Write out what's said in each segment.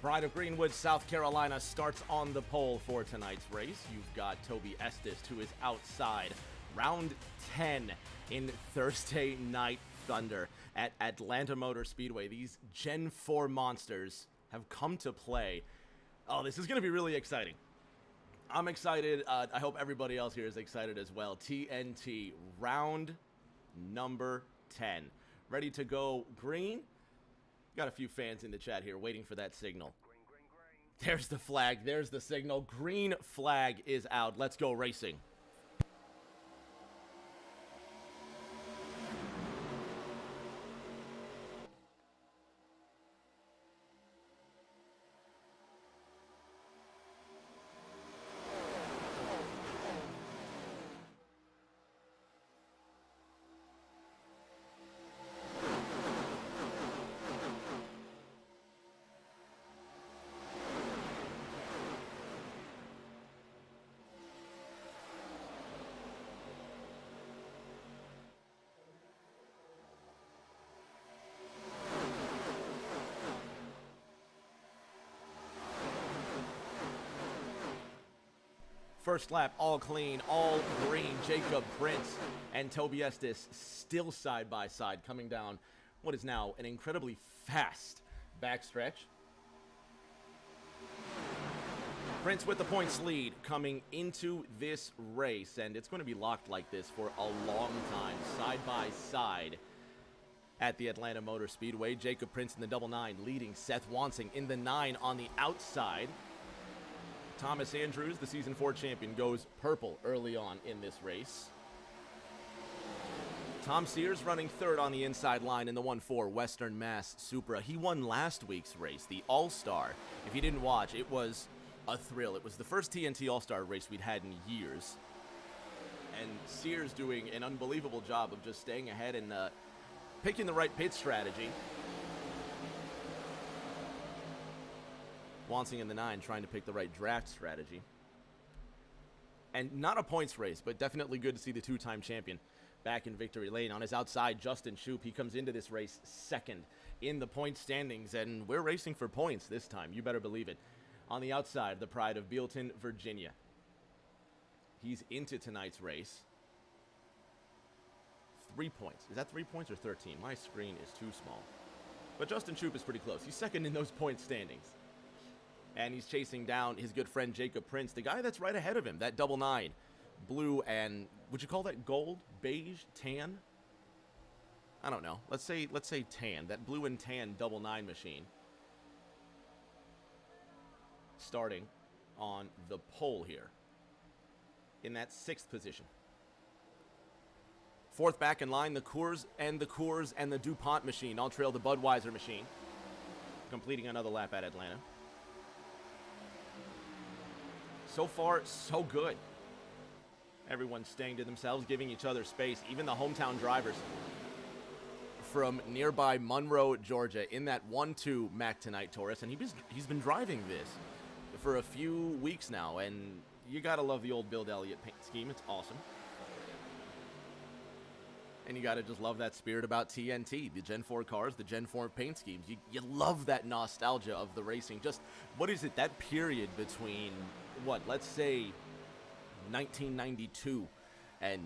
Pride of Greenwood, South Carolina starts on the pole for tonight's race. You've got Toby Estes, who is outside. Round 10 in Thursday Night Thunder at Atlanta Motor Speedway. These Gen 4 monsters have come to play. Oh, this is going to be really exciting. I'm excited. I hope everybody else here is excited as well. TNT, round number 10. Ready to go green? Got a few fans in the chat here waiting for that signal. Green, green, green. There's the flag. There's the signal. Green flag is out. Let's go racing. First lap, all clean, all green. Jacob Prince and Toby Estes still side by side, coming down what is now an incredibly fast backstretch. Prince with the points lead coming into this race, and it's going to be locked like this for a long time, side by side at the Atlanta Motor Speedway. Jacob Prince in the double 9 leading Seth Wansing in the 9 on the outside. Thomas Andrews, the Season 4 champion, goes purple early on in this race. Tom Sears running third on the inside line in the 1-4 Western Mass Supra. He won last week's race, the All-Star. If you didn't watch, it was a thrill. It was the first TNT All-Star race we'd had in years. And Sears doing an unbelievable job of just staying ahead and picking the right pit strategy. Wansing in the 9 trying to pick the right draft strategy. And not a points race, but definitely good to see the two-time champion back in victory lane. On his outside, Justin Shoup, he comes into this race second in the point standings, and we're racing for points this time. You better believe it. On the outside, the Pride of Bealton, Virginia. He's into tonight's race. 3 points. Is that 3 points or 13? My screen is too small. But Justin Shoup is pretty close. He's second in those point standings. And he's chasing down his good friend Jacob Prince, the guy that's right ahead of him, that double 9. Blue and, would you call that gold, beige, tan? I don't know. Let's say tan, that blue and tan double 9 machine. Starting on the pole here. In that 6th position. 4th back in line, the Coors and the DuPont machine all trail the Budweiser machine. Completing another lap at Atlanta. So far, so good. Everyone's staying to themselves, giving each other space. Even the hometown drivers from nearby Monroe, Georgia, in that 1-2 Mac Tonight Taurus. And he's been driving this for a few weeks now. And you got to love the old Bill Elliott paint scheme. It's awesome. And you got to just love that spirit about TNT, the Gen 4 cars, the Gen 4 paint schemes. You love that nostalgia of the racing. Just, what is it, that period between, what, let's say 1992 and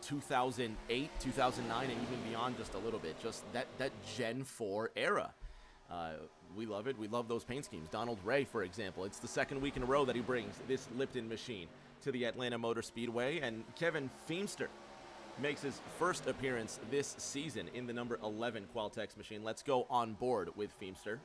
2008, 2009, and even beyond just a little bit. Just that Gen 4 era. We love it. We love those paint schemes. Donald Ray, for example. It's the 2nd week in a row that he brings this Lipton machine to the Atlanta Motor Speedway. And Kevin Feemster makes his first appearance this season in the number 11 Qualtex machine. Let's go on board with Feemster.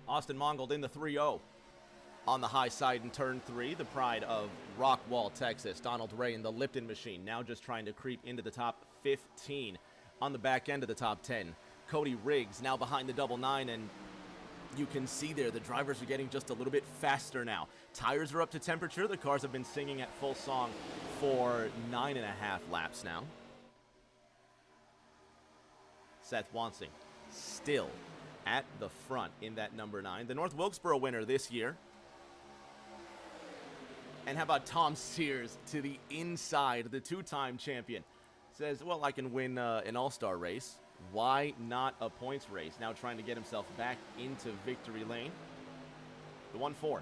Austin Mongold in the 3-0. On the high side in turn 3, the pride of Rockwall, Texas. Donald Ray in the Lipton machine, now just trying to creep into the top 15. On the back end of the top 10, Cody Riggs now behind the double 9, and you can see there the drivers are getting just a little bit faster now. Tires are up to temperature. The cars have been singing at full song for 9.5 laps now. Seth Wansing still at the front in that number 9. The North Wilkesboro winner this year. And how about Tom Sears to the inside, the two-time champion. Says, well, I can win an all-star race. Why not a points race? Now trying to get himself back into victory lane. The 1-4.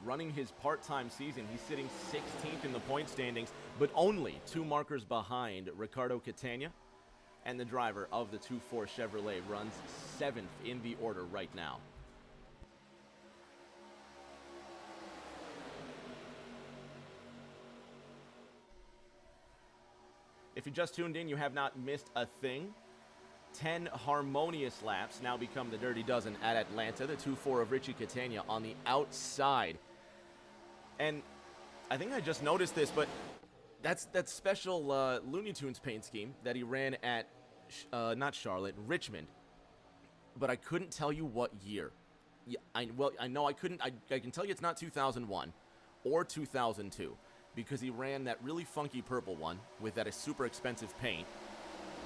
Running his part-time season, he's sitting 16th in the point standings, but only 2 markers behind Ricardo Catania. And the driver of the 2-4 Chevrolet runs 7th in the order right now. If you just tuned in, you have not missed a thing. 10 harmonious laps now become the Dirty Dozen at Atlanta. The 2-4 of Richie Catania on the outside. And I think I just noticed this, but that's that special Looney Tunes paint scheme that he ran at, not Charlotte, Richmond. But I couldn't tell you what year. Yeah, I know I couldn't. I can tell you it's not 2001 or 2002. Because he ran that really funky purple one with that super expensive paint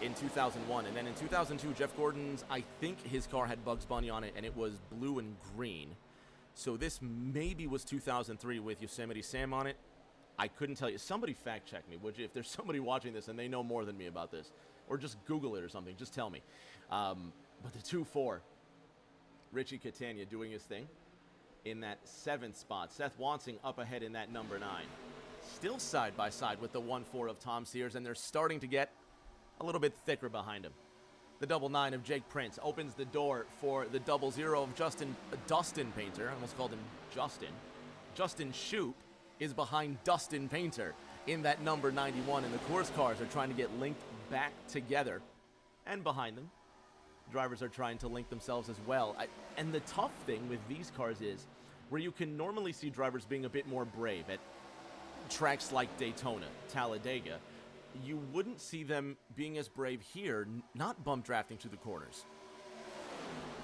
in 2001. And then in 2002, Jeff Gordon's, I think his car had Bugs Bunny on it, and it was blue and green. So this maybe was 2003 with Yosemite Sam on it. I couldn't tell you. Somebody fact check me, would you? If there's somebody watching this and they know more than me about this. Or just Google it or something. Just tell me. But the 2-4, Richie Catania doing his thing in that 7th spot. Seth Wansing up ahead in that number 9. Still side by side with the 1-4 of Tom Sears, and they're starting to get a little bit thicker behind him. The double 9 of Jake Prince opens the door for the 00 of Dustin Painter. I almost called him Justin. Justin Shoup is behind Dustin Painter in that number 91, and the Coors cars are trying to get linked back together. And behind them, drivers are trying to link themselves as well. And the tough thing with these cars is where you can normally see drivers being a bit more brave at tracks like Daytona, Talladega, you wouldn't see them being as brave here, not bump drafting through the corners.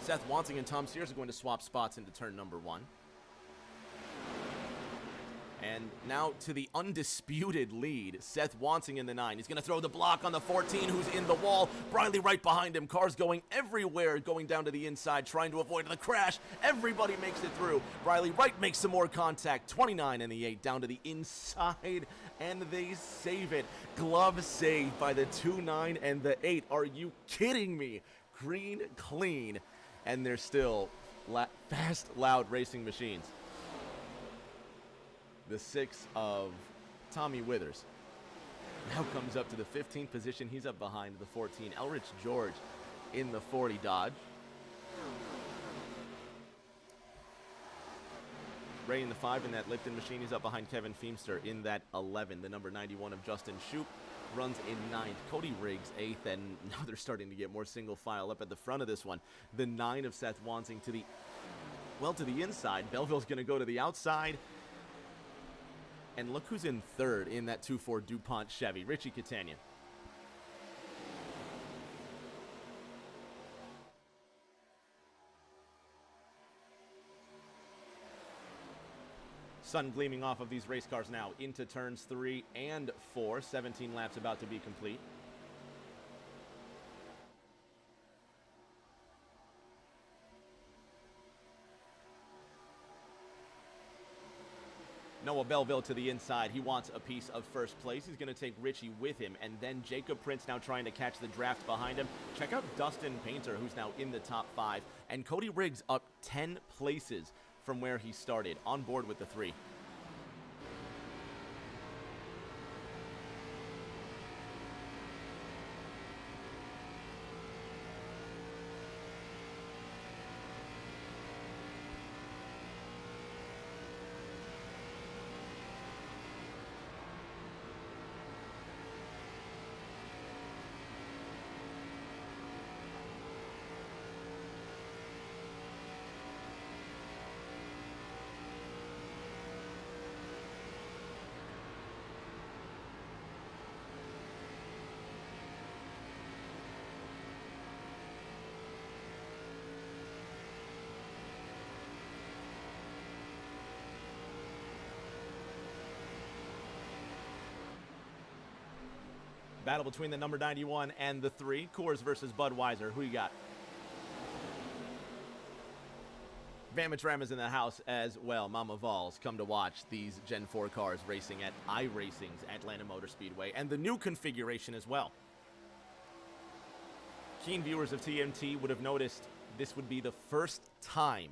Seth Wansing and Tom Sears are going to swap spots into turn number 1. And now to the undisputed lead, Seth Wansing in the 9. He's going to throw the block on the 14, who's in the wall. Briley right behind him. Cars going everywhere, going down to the inside, trying to avoid the crash. Everybody makes it through. Briley right makes some more contact. 29 and the 8 down to the inside, and they save it. Glove save by the 2-9 and the 8. Are you kidding me? Green clean, and they're still fast, loud racing machines. The 6 of Tommy Withers now comes up to the 15th position. He's up behind the 14. Elrich George in the 40 Dodge. Ray in the 5 in that Lipton machine. He's up behind Kevin Feemster in that 11. The number 91 of Justin Shoup runs in 9th. Cody Riggs 8th, and now they're starting to get more single file up at the front of this one. The 9 of Seth Wansing to the inside. Belleville's going to go to the outside. And look who's in 3rd in that 2-4 DuPont Chevy, Richie Catania. Sun gleaming off of these race cars now into turns 3 and 4. 17 laps about to be complete. Noah Belleville to the inside. He wants a piece of first place. He's going to take Richie with him. And then Jacob Prince now trying to catch the draft behind him. Check out Dustin Painter, who's now in the top 5. And Cody Riggs up 10 places from where he started, on board with the 3. Battle between the number 91 and the 3. Coors versus Budweiser. Who you got? Vamage Ram is in the house as well. Mama Vols come to watch these Gen 4 cars racing at iRacing's Atlanta Motor Speedway, and the new configuration as well. Keen viewers of TNT would have noticed this would be the first time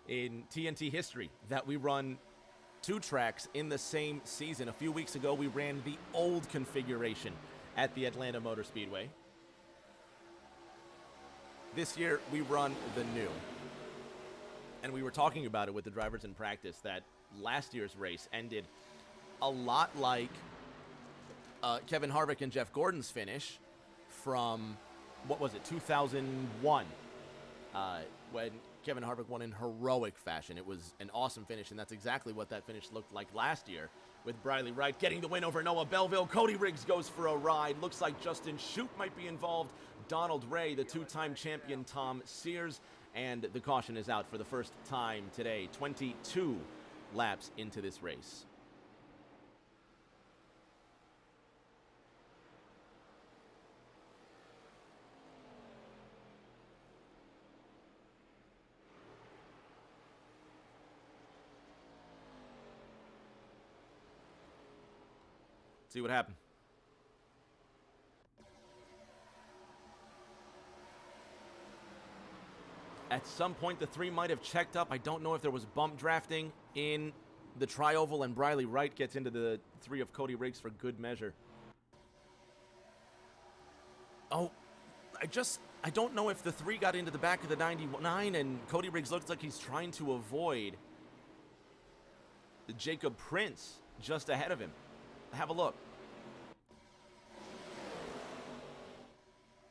in TNT history that we run 2 tracks in the same season. A few weeks ago, we ran the old configuration at the Atlanta Motor Speedway. This year, we run the new. And we were talking about it with the drivers in practice that last year's race ended a lot like Kevin Harvick and Jeff Gordon's finish from, 2001, when Kevin Harvick won in heroic fashion. It was an awesome finish, and that's exactly what that finish looked like last year, with Briley Wright getting the win over Noah Belleville. Cody Riggs goes for a ride. Looks like Justin Shoup might be involved. Donald Ray, the 2-time champion Tom Sears, and the caution is out for the first time today, 22 laps into this race. See what happened. At some point, the 3 might have checked up. I don't know if there was bump drafting in the tri-oval, and Briley Wright gets into the 3 of Cody Riggs for good measure. Oh, I don't know if the 3 got into the back of the 99, and Cody Riggs looks like he's trying to avoid Jacob Prince just ahead of him. Have a look.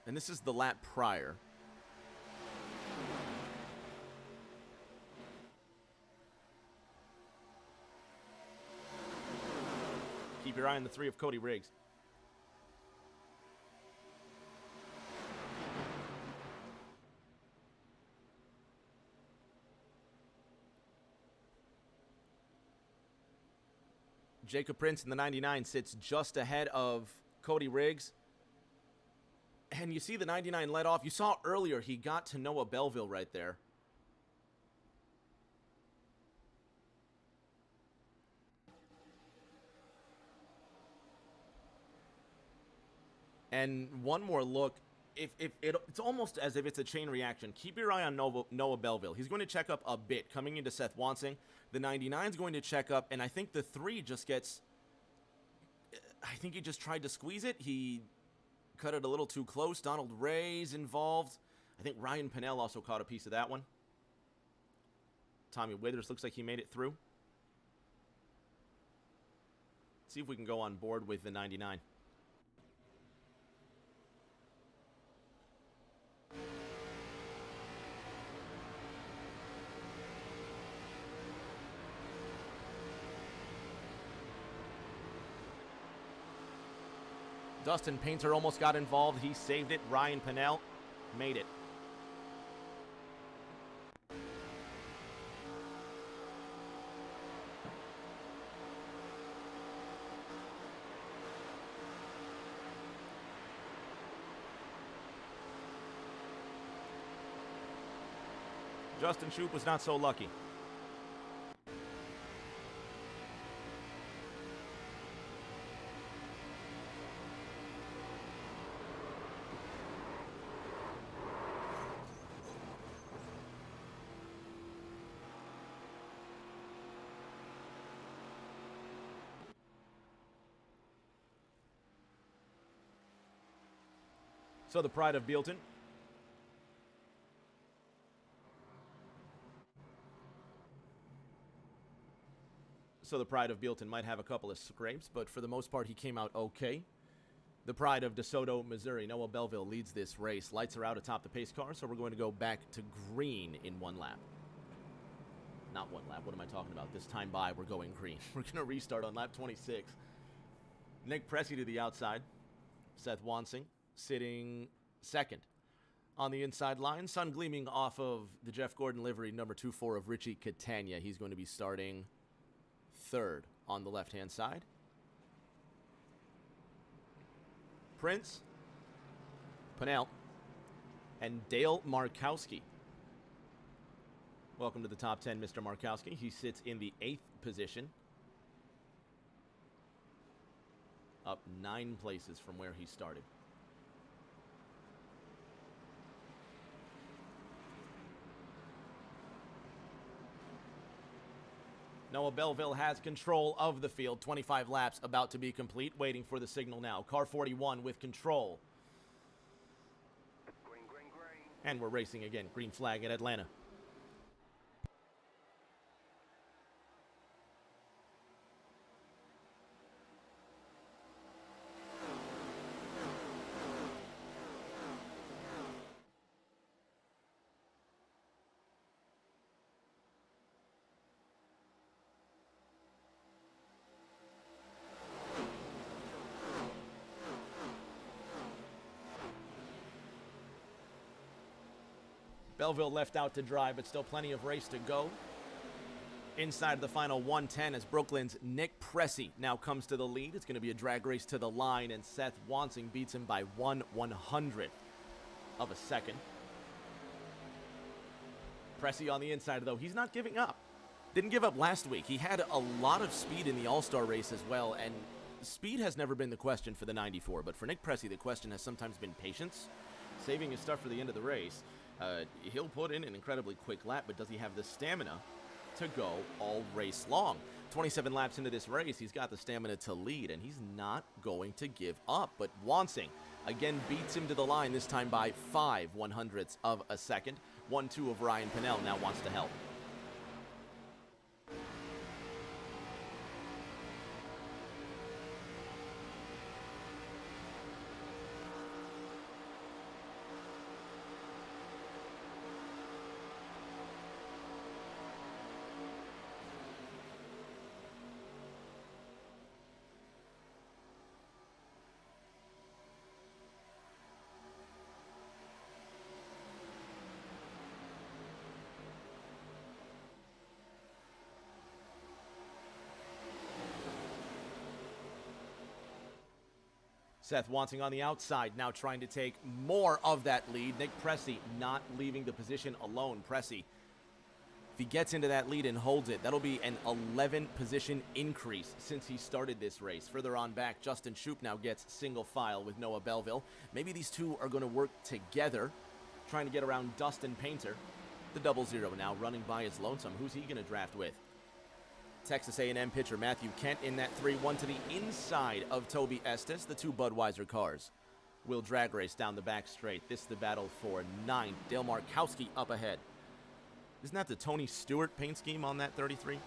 And this is the lap prior. Keep your eye on the 3 of Cody Riggs. Jacob Prince in the 99 sits just ahead of Cody Riggs. And you see the 99 let off. You saw earlier he got to Noah Belleville right there. And one more look, it's almost as if it's a chain reaction. Keep your eye on Noah Belleville. He's going to check up a bit coming into Seth Wansing. The 99 is going to check up, and I think the 3 just gets... I think he just tried to squeeze it. He cut it a little too close. Donald Ray's involved. I think Ryan Pinnell also caught a piece of that one. Tommy Withers looks like he made it through. Let's see if we can go on board with the 99. Dustin Painter almost got involved. He saved it. Ryan Pinnell made it. Justin Shoup was not so lucky. So the pride of Bealton. So the pride of Bealton might have a couple of scrapes, but for the most part, he came out okay. The pride of DeSoto, Missouri. Noah Belleville leads this race. Lights are out atop the pace car, so we're going to go back to green in one lap. Not one lap. What am I talking about? This time by, we're going green. We're going to restart on lap 26. Nick Pressey to the outside. Seth Wansing sitting second on the inside line. Sun gleaming off of the Jeff Gordon livery, number 24 of Richie Catania. He's going to be starting third on the left-hand side. Prince, Pinnell, and Dale Markowski. Welcome to the top 10, Mr. Markowski. He sits in the 8th position, up 9 places from where he started. Noah Belleville has control of the field. 25 laps about to be complete. Waiting for the signal now. Car 41 with control. Green, green, green. And we're racing again. Green flag at Atlanta. Belleville left out to dry, but still plenty of race to go. Inside of the final 110 as Brooklyn's Nick Pressey now comes to the lead. It's going to be a drag race to the line, and Seth Wansing beats him by 1/100th of a second. Pressey on the inside, though, he's not giving up. Didn't give up last week. He had a lot of speed in the All-Star race as well, and speed has never been the question for the 94, but for Nick Pressey, the question has sometimes been patience, saving his stuff for the end of the race. He'll put in an incredibly quick lap, but does he have the stamina to go all race long? 27 laps into this race, he's got the stamina to lead, and he's not going to give up. But Wansing again beats him to the line, this time by 5/100ths of a second. 1-2 of Ryan Pinnell now wants to help. Seth Wansing on the outside, now trying to take more of that lead. Nick Pressey not leaving the position alone. Pressey, if he gets into that lead and holds it, that'll be an 11-position increase since he started this race. Further on back, Justin Shoup now gets single file with Noah Belleville. Maybe these two are going to work together, trying to get around Dustin Painter. The 00 now running by his lonesome. Who's he going to draft with? Texas A&M pitcher Matthew Kent in that 3-1 to the inside of Toby Estes. The two Budweiser cars will drag race down the back straight. This is the battle for 9th. Dale Markowski up ahead. Isn't that the Tony Stewart paint scheme on that 33?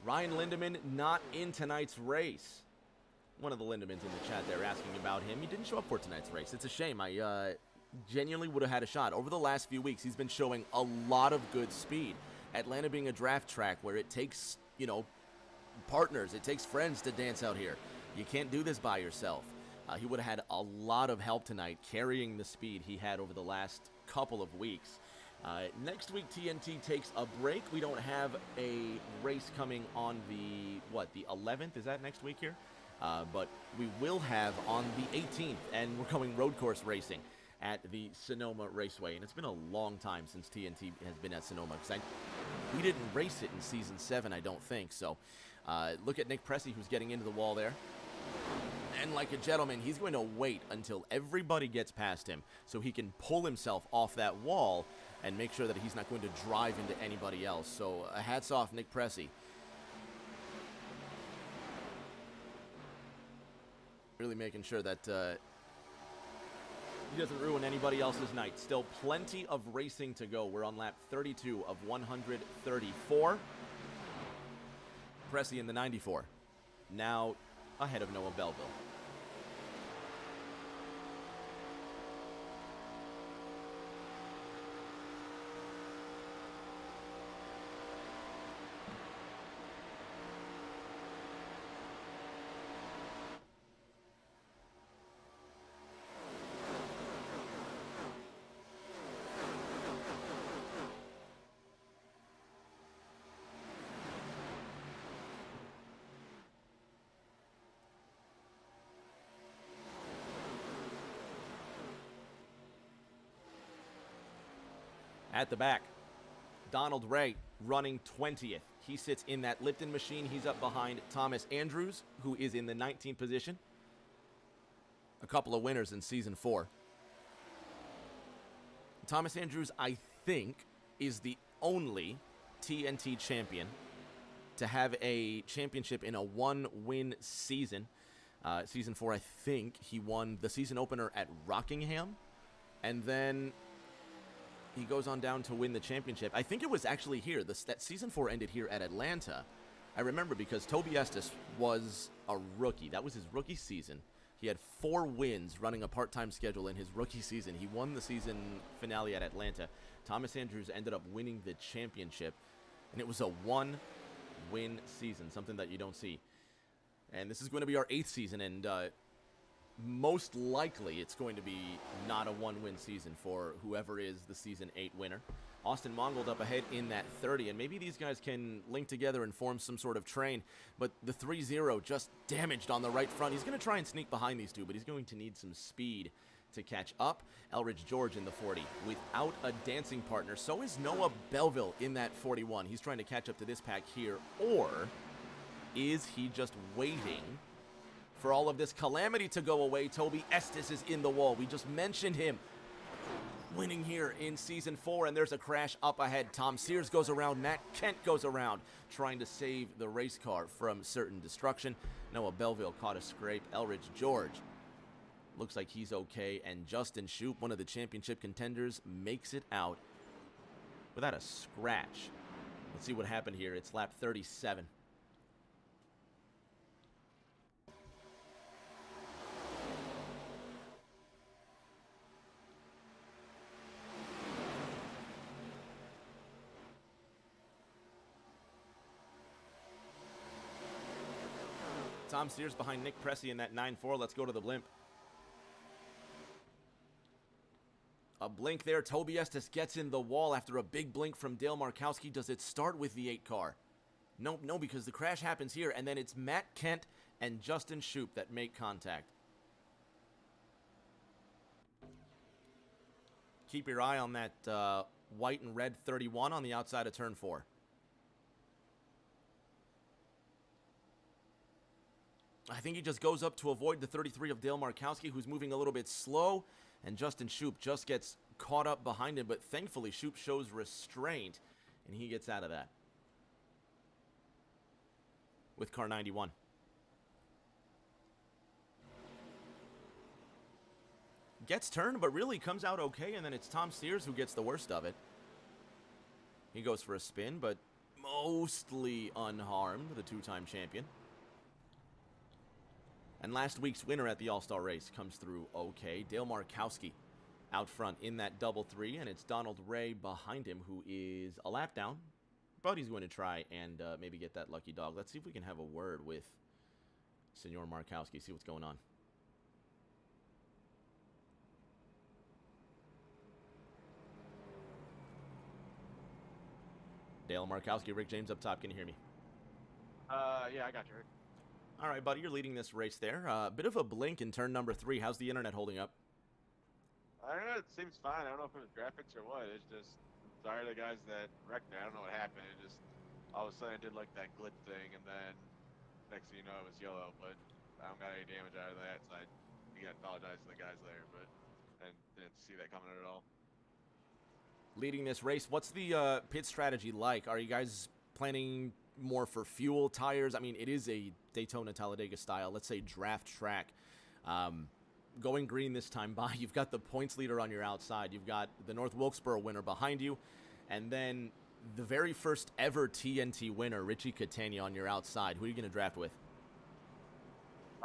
Ryan Lindemann not in tonight's race. One of the Lindemans in the chat there asking about him. He didn't show up for tonight's race. It's a shame. I genuinely would have had a shot. Over the last few weeks, he's been showing a lot of good speed. Atlanta being a draft track where it takes, partners. It takes friends to dance out here. You can't do this by yourself. He would have had a lot of help tonight carrying the speed he had over the last couple of weeks. Next week, TNT takes a break. We don't have a race coming on the 11th? Is that next week here? But we will have on the 18th, and we're going road course racing at the Sonoma Raceway. And it's been a long time since TNT has been at Sonoma, because we didn't race it in Season 7, I don't think. So look at Nick Pressey, who's getting into the wall there. And like a gentleman, he's going to wait until everybody gets past him so he can pull himself off that wall and make sure that he's not going to drive into anybody else. So hats off, Nick Pressey. Really making sure that he doesn't ruin anybody else's night. Still plenty of racing to go. We're on lap 32 of 134. Pressey in the 94. Now ahead of Noah Belleville. At the back, Donald Ray running 20th. He sits in that Lipton machine. He's up behind Thomas Andrews, who is in the 19th position. A couple of winners in Season 4. Thomas Andrews, I think, is the only TNT champion to have a championship in a one-win season. Season 4, I think, he won the season opener at Rockingham, and then he goes on down to win the championship. I think it was actually here. That Season 4 ended here at Atlanta. I remember because Toby Estes was a rookie. That was his rookie season. He had 4 wins running a part-time schedule in his rookie season. He won the season finale at Atlanta. Thomas Andrews ended up winning the championship, and it was a one-win season, something that you don't see. And this is going to be our 8th season, and most likely it's going to be not a one-win season for whoever is the Season 8 winner. Austin Mongold up ahead in that 30, and maybe these guys can link together and form some sort of train, but the 3-0 just damaged on the right front. He's going to try and sneak behind these two, but he's going to need some speed to catch up. Elridge George in the 40 without a dancing partner. So is Noah Belleville in that 41. He's trying to catch up to this pack here, or is he just waiting for all of this calamity to go away? Toby Estes is in the wall. We just mentioned him winning here in Season 4, and there's a crash up ahead. Tom Sears goes around. Matt Kent goes around trying to save the race car from certain destruction. Noah Belleville caught a scrape. Elridge George looks like he's okay, and Justin Shoup, one of the championship contenders, makes it out without a scratch. Let's see what happened here. It's lap 37. Tom Sears behind Nick Pressey in that 9-4. Let's go to the blimp. A blink there. Toby Estes gets in the wall after a big blink from Dale Markowski. Does it start with the 8 car? No, because the crash happens here, and then it's Matt Kent and Justin Shoup that make contact. Keep your eye on that white and red 31 on the outside of turn 4. I think he just goes up to avoid the 33 of Dale Markowski, who's moving a little bit slow, and Justin Shoup just gets caught up behind him, but thankfully Shoup shows restraint, and he gets out of that with car 91. Gets turned, but really comes out okay, and then it's Tom Sears who gets the worst of it. He goes for a spin, but mostly unharmed, the 2-time champion. And last week's winner at the All-Star race comes through okay. Dale Markowski out front in that double 3, and it's Donald Ray behind him, who is a lap down, but he's going to try and maybe get that lucky dog. Let's see if we can have a word with Senor Markowski, see what's going on. Dale Markowski, Rick James up top. Can you hear me? Yeah, I got you, Rick. All right, buddy, you're leading this race there. Bit of a blink in turn number 3. How's the internet holding up? I don't know. It seems fine. I don't know if it was graphics or what. It's just, sorry to the guys that wrecked me. I don't know what happened. It just, all of a sudden, it did like that glitch thing, and then next thing you know, it was yellow. But I don't got any damage out of that, so I gotta apologize to the guys there, but I didn't see that coming at all. Leading this race, what's the pit strategy like? Are you guys planning more for fuel, tires? I mean, it is a Daytona Talladega style, let's say draft track. Going green this time by, you've got the points leader on your outside. You've got the North Wilkesboro winner behind you. And then the very first ever TNT winner, Richie Catania, on your outside. Who are you going to draft with?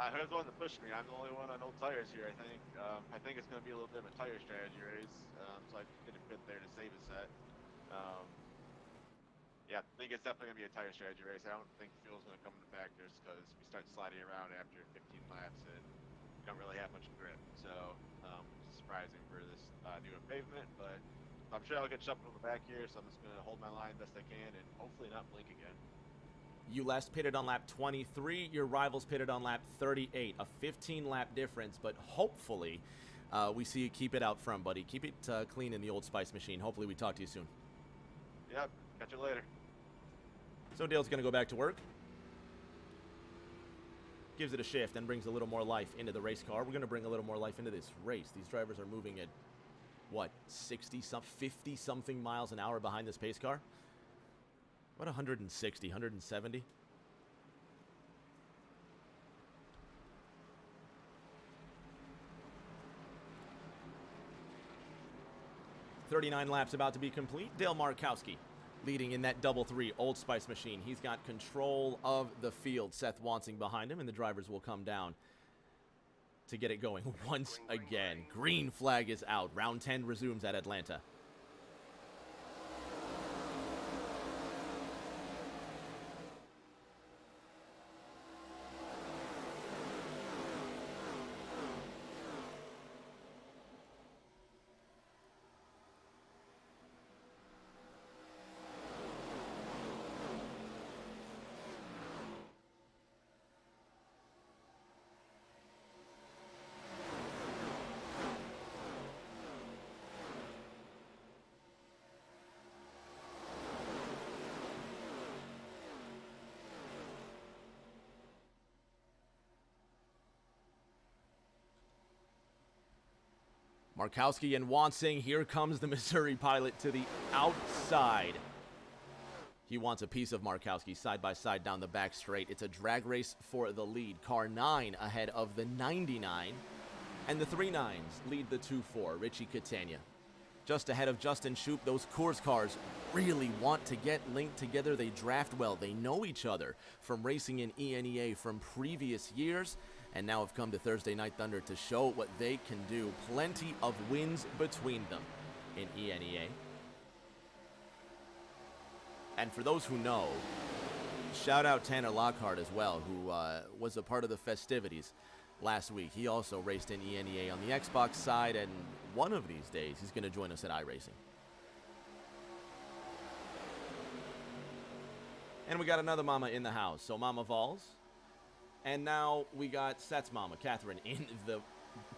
Who's the one that pushed me? I'm the only one on old tires here, I think. I think it's going to be a little bit of a tire strategy race, so I did a bit there to save a set. Yeah, I think it's definitely going to be a tire strategy race. I don't think fuel's going to come into factors because we start sliding around after 15 laps and we don't really have much grip. So it's surprising for this newer pavement, but I'm sure I'll get shuffled in the back here, so I'm just going to hold my line best I can and hopefully not blink again. You last pitted on lap 23. Your rivals pitted on lap 38. A 15-lap difference, but hopefully we see you keep it out front, buddy. Keep it clean in the Old Spice machine. Hopefully we talk to you soon. Yep. Catch you later. So Dale's going to go back to work. Gives it a shift and brings a little more life into the race car. We're going to bring a little more life into this race. These drivers are moving at, what, 50-something miles an hour behind this pace car? What, 160, 170? .39 laps about to be complete. Dale Markowski leading in that double three Old Spice machine. He's got control of the field. Seth Wansing behind him, and the drivers will come down to get it going once again. Green flag is out. Round 10 resumes at Atlanta. Markowski and Wansing. Here comes the Missouri pilot to the outside. He wants a piece of Markowski side by side down the back straight. It's a drag race for the lead. Car 9 ahead of the 99. And the 39s lead the 2-4. Richie Catania just ahead of Justin Shoup. Those Coors cars really want to get linked together. They draft well. They know each other from racing in ENEA from previous years, and now have come to Thursday Night Thunder to show what they can do. Plenty of wins between them in ENEA. And for those who know, shout out Tanner Lockhart as well, who was a part of the festivities last week. He also raced in ENEA on the Xbox side, and one of these days he's going to join us at iRacing. And we got another mama in the house. So Mama Vols. And now we got Seth's mama, Catherine, in the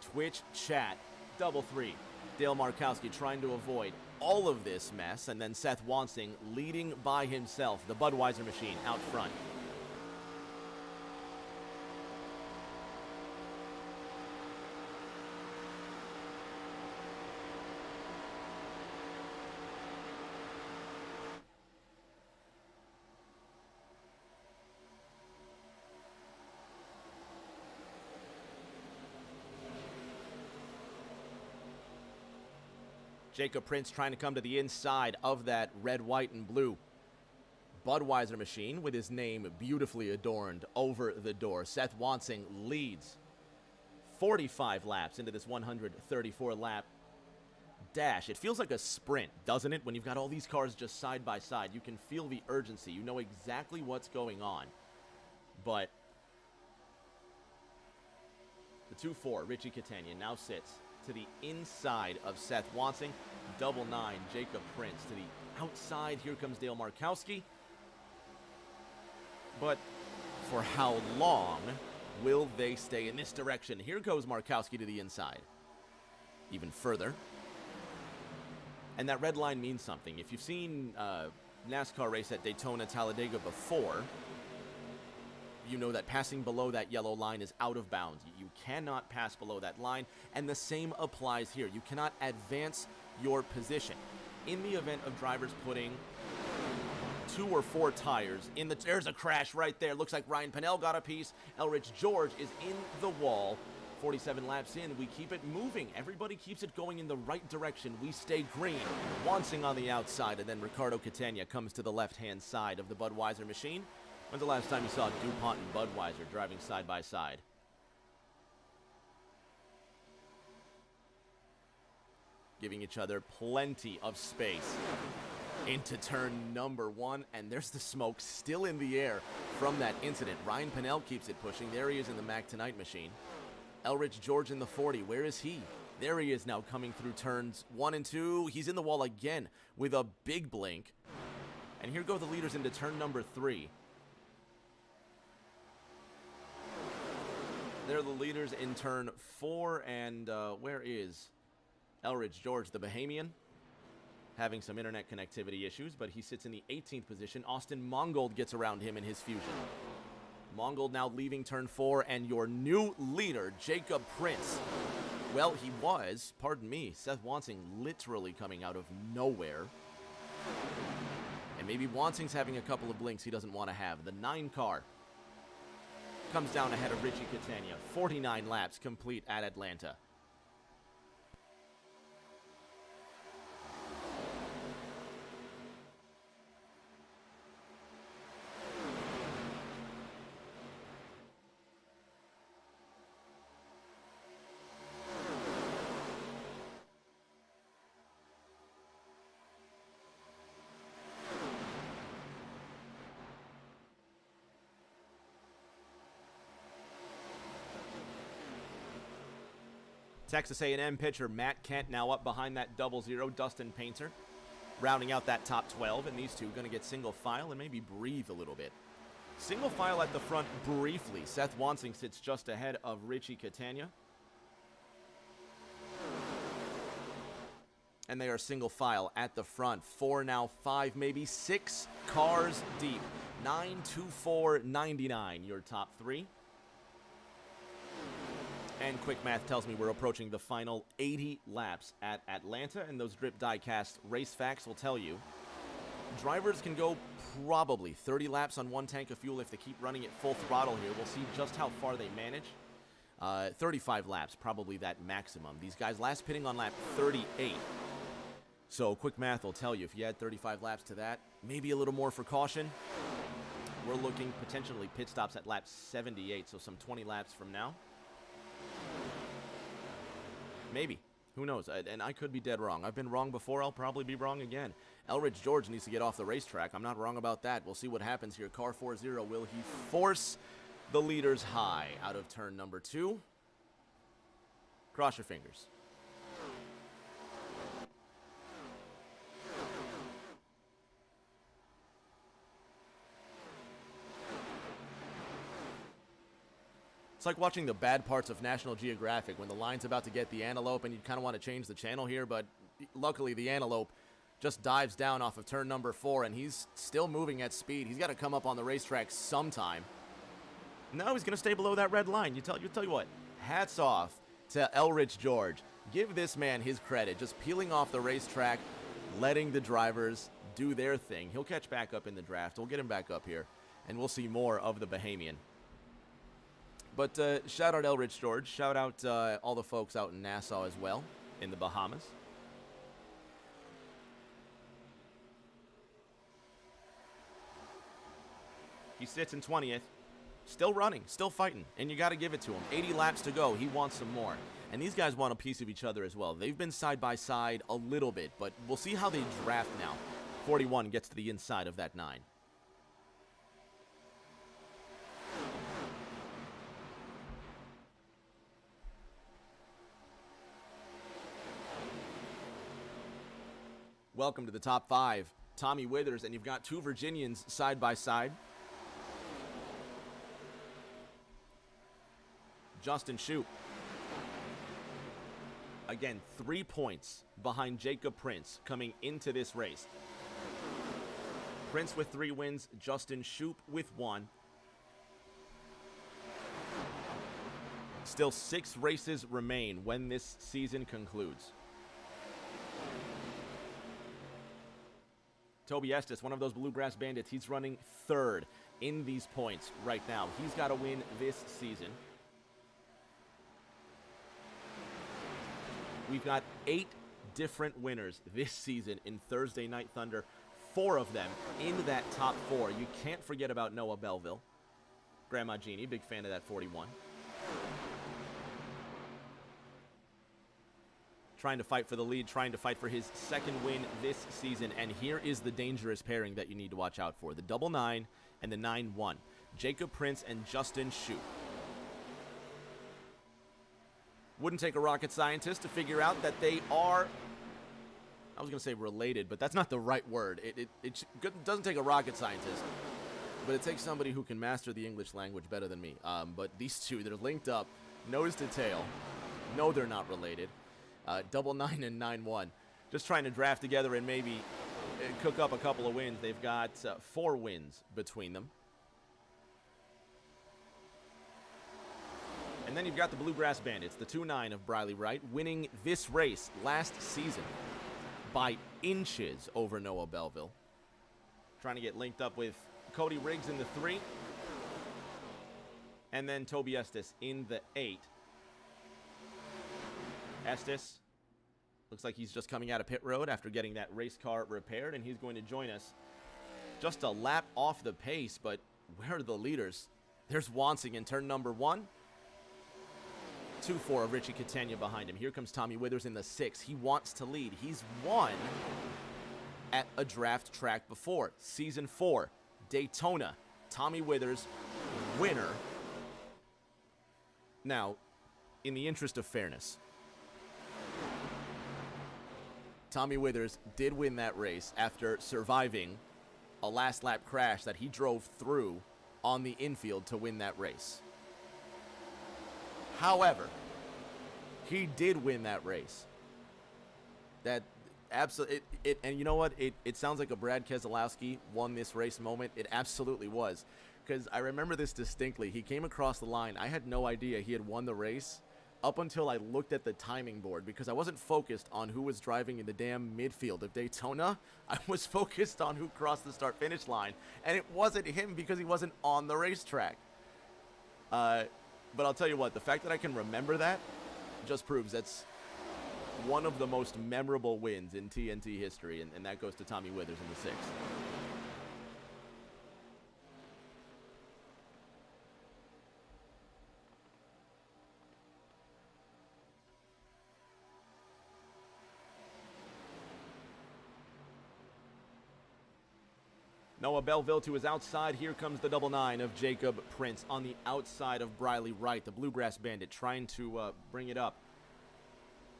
Twitch chat. Double three. Dale Markowski trying to avoid all of this mess. And then Seth Wansing leading by himself. The Budweiser machine out front. Jacob Prince trying to come to the inside of that red, white, and blue Budweiser machine with his name beautifully adorned over the door. Seth Wansing leads 45 laps into this 134-lap dash. It feels like a sprint, doesn't it? When you've got all these cars just side by side, you can feel the urgency. You know exactly what's going on. But the 2-4, Richie Catania, now sits to the inside of Seth Wansing. Double 9, Jacob Prince to the outside. Here comes Dale Markowski. But for how long will they stay in this direction? Here goes Markowski to the inside. Even further. And that red line means something. If you've seen NASCAR race at Daytona, Talladega before, you know that passing below that yellow line is out of bounds. You cannot pass below that line, and the same applies here. You cannot advance your position. In the event of drivers putting 2 or 4 tires in the... There's a crash right there. Looks like Ryan Pennell got a piece. Elrich George is in the wall. 47 laps in, we keep it moving. Everybody keeps it going in the right direction. We stay green. Wansing on the outside, and then Ricardo Catania comes to the left-hand side of the Budweiser machine. When's the last time you saw DuPont and Budweiser driving side by side? Giving each other plenty of space into turn number 1, and there's the smoke still in the air from that incident. Ryan Pennell keeps it pushing. There he is in the Mac Tonight machine. Elrich George in the 40. Where is he? There he is now coming through turns 1 and 2. He's in the wall again with a big blink. And here go the leaders into turn number 3. They're the leaders in turn 4, and where is Elridge George, the Bahamian? Having some internet connectivity issues, but he sits in the 18th position. Austin Mongold gets around him in his Fusion. Mongold now leaving turn 4, and your new leader, Jacob Prince. Well, he was, pardon me, Seth Wansing literally coming out of nowhere. And maybe Wansing's having a couple of blinks he doesn't want to have. The 9 car comes down ahead of Richie Catania. 49 laps complete at Atlanta. Texas A&M pitcher Matt Kent now up behind that 00. Dustin Painter rounding out that top 12, and these two going to get single file and maybe breathe a little bit. Single file at the front briefly. Seth Wansing sits just ahead of Richie Catania. And they are single file at the front. 4, now 5, maybe 6 cars deep. 9, 2, 4, 99, your top 3. And quick math tells me we're approaching the final 80 laps at Atlanta, and those drip die-cast race facts will tell you drivers can go probably 30 laps on 1 tank of fuel if they keep running at full throttle here. We'll see just how far they manage. 35 laps, probably that maximum. These guys last pitting on lap 38. So quick math will tell you if you add 35 laps to that, maybe a little more for caution. We're looking potentially pit stops at lap 78, so some 20 laps from now. Maybe. Who knows? And I could be dead wrong. I've been wrong before. I'll probably be wrong again. Elridge George needs to get off the racetrack. I'm not wrong about that. We'll see what happens here. Car 40. Will he force the leaders high out of turn number 2? Cross your fingers. It's like watching the bad parts of National Geographic when the line's about to get the antelope and you kind of want to change the channel here, but luckily the antelope just dives down off of turn number 4, and he's still moving at speed. He's got to come up on the racetrack sometime. No, he's going to stay below that red line. You tell you what, hats off to Elridge George. Give this man his credit, just peeling off the racetrack, letting the drivers do their thing. He'll catch back up in the draft. We'll get him back up here, and we'll see more of the Bahamian. But shout out Elridge George. Shout out all the folks out in Nassau as well, in the Bahamas. He sits in 20th. Still running, still fighting, and you got to give it to him. 80 laps to go. He wants some more. And these guys want a piece of each other as well. They've been side by side a little bit, but we'll see how they draft now. 41 gets to the inside of that 9. Welcome to the top 5. Tommy Withers, and you've got 2 Virginians side by side. Justin Shoup. Again, 3 points behind Jacob Prince coming into this race. Prince with 3 wins, Justin Shoup with 1. Still 6 races remain when this season concludes. Toby Estes, one of those Bluegrass Bandits, he's running 3rd in these points right now. He's got to win this season. We've got 8 different winners this season in Thursday Night Thunder. 4 of them in that top 4. You can't forget about Noah Belleville. Grandma Jeannie, big fan of that 41. Trying to fight for the lead, trying to fight for his 2nd win this season. And here is the dangerous pairing that you need to watch out for. The 99 and the 91. Jacob Prince and Justin Shoup. Wouldn't take a rocket scientist to figure out that they are, I was going to say related, but that's not the right word. It doesn't take a rocket scientist but it takes somebody who can master the English language better than me. But these two, they're linked up, nose to tail. No, they're not related. 9-9 and 9-1. Just trying to draft together and maybe cook up a couple of wins. They've got 4 wins between them. And then you've got the Bluegrass Bandits, the 2-9 of Briley Wright, winning this race last season by inches over Noah Belleville. Trying to get linked up with Cody Riggs in the 3. And then Toby Estes in the 8. Estes looks like he's just coming out of pit road after getting that race car repaired, and he's going to join us just a lap off the pace. But where are the leaders? There's Wansing in turn number 1. 2-4 of Richie Catania behind him. Here comes Tommy Withers in the 6. He wants to lead. He's won at a draft track before. Season 4, Daytona. Tommy Withers, winner. Now, in the interest of fairness, Tommy Withers did win that race after surviving a last lap crash that he drove through on the infield to win that race. However, he did win that race. That absolutely, and you know what? It sounds like a Brad Keselowski won this race moment. It absolutely was, because I remember this distinctly. He came across the line. I had no idea he had won the race up until I looked at the timing board, because I wasn't focused on who was driving in the damn midfield of Daytona. I was focused on who crossed the start-finish line, and it wasn't him because he wasn't on the racetrack. But I'll tell you what, the fact that I can remember that just proves that's one of the most memorable wins in TNT history, and that goes to Tommy Withers in the 6. Noah Belleville to his outside. Here comes the 9-9 of Jacob Prince on the outside of Briley Wright, the Bluegrass Bandit, trying to bring it up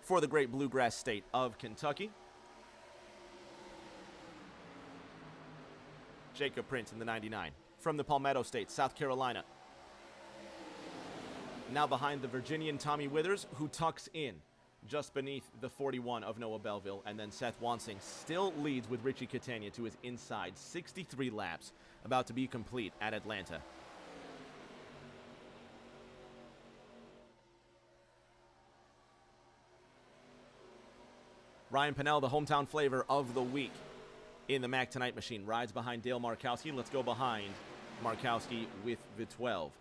for the great Bluegrass state of Kentucky. Jacob Prince in the 99 from the Palmetto State, South Carolina. Now behind the Virginian Tommy Withers, who tucks in just beneath the 41 of Noah Belleville, and then Seth Wansing still leads with Richie Catania to his inside. 63 laps about to be complete at Atlanta. Ryan Pennell, the hometown flavor of the week in the Mac Tonight machine, rides behind Dale Markowski. Let's go behind Markowski with the 12.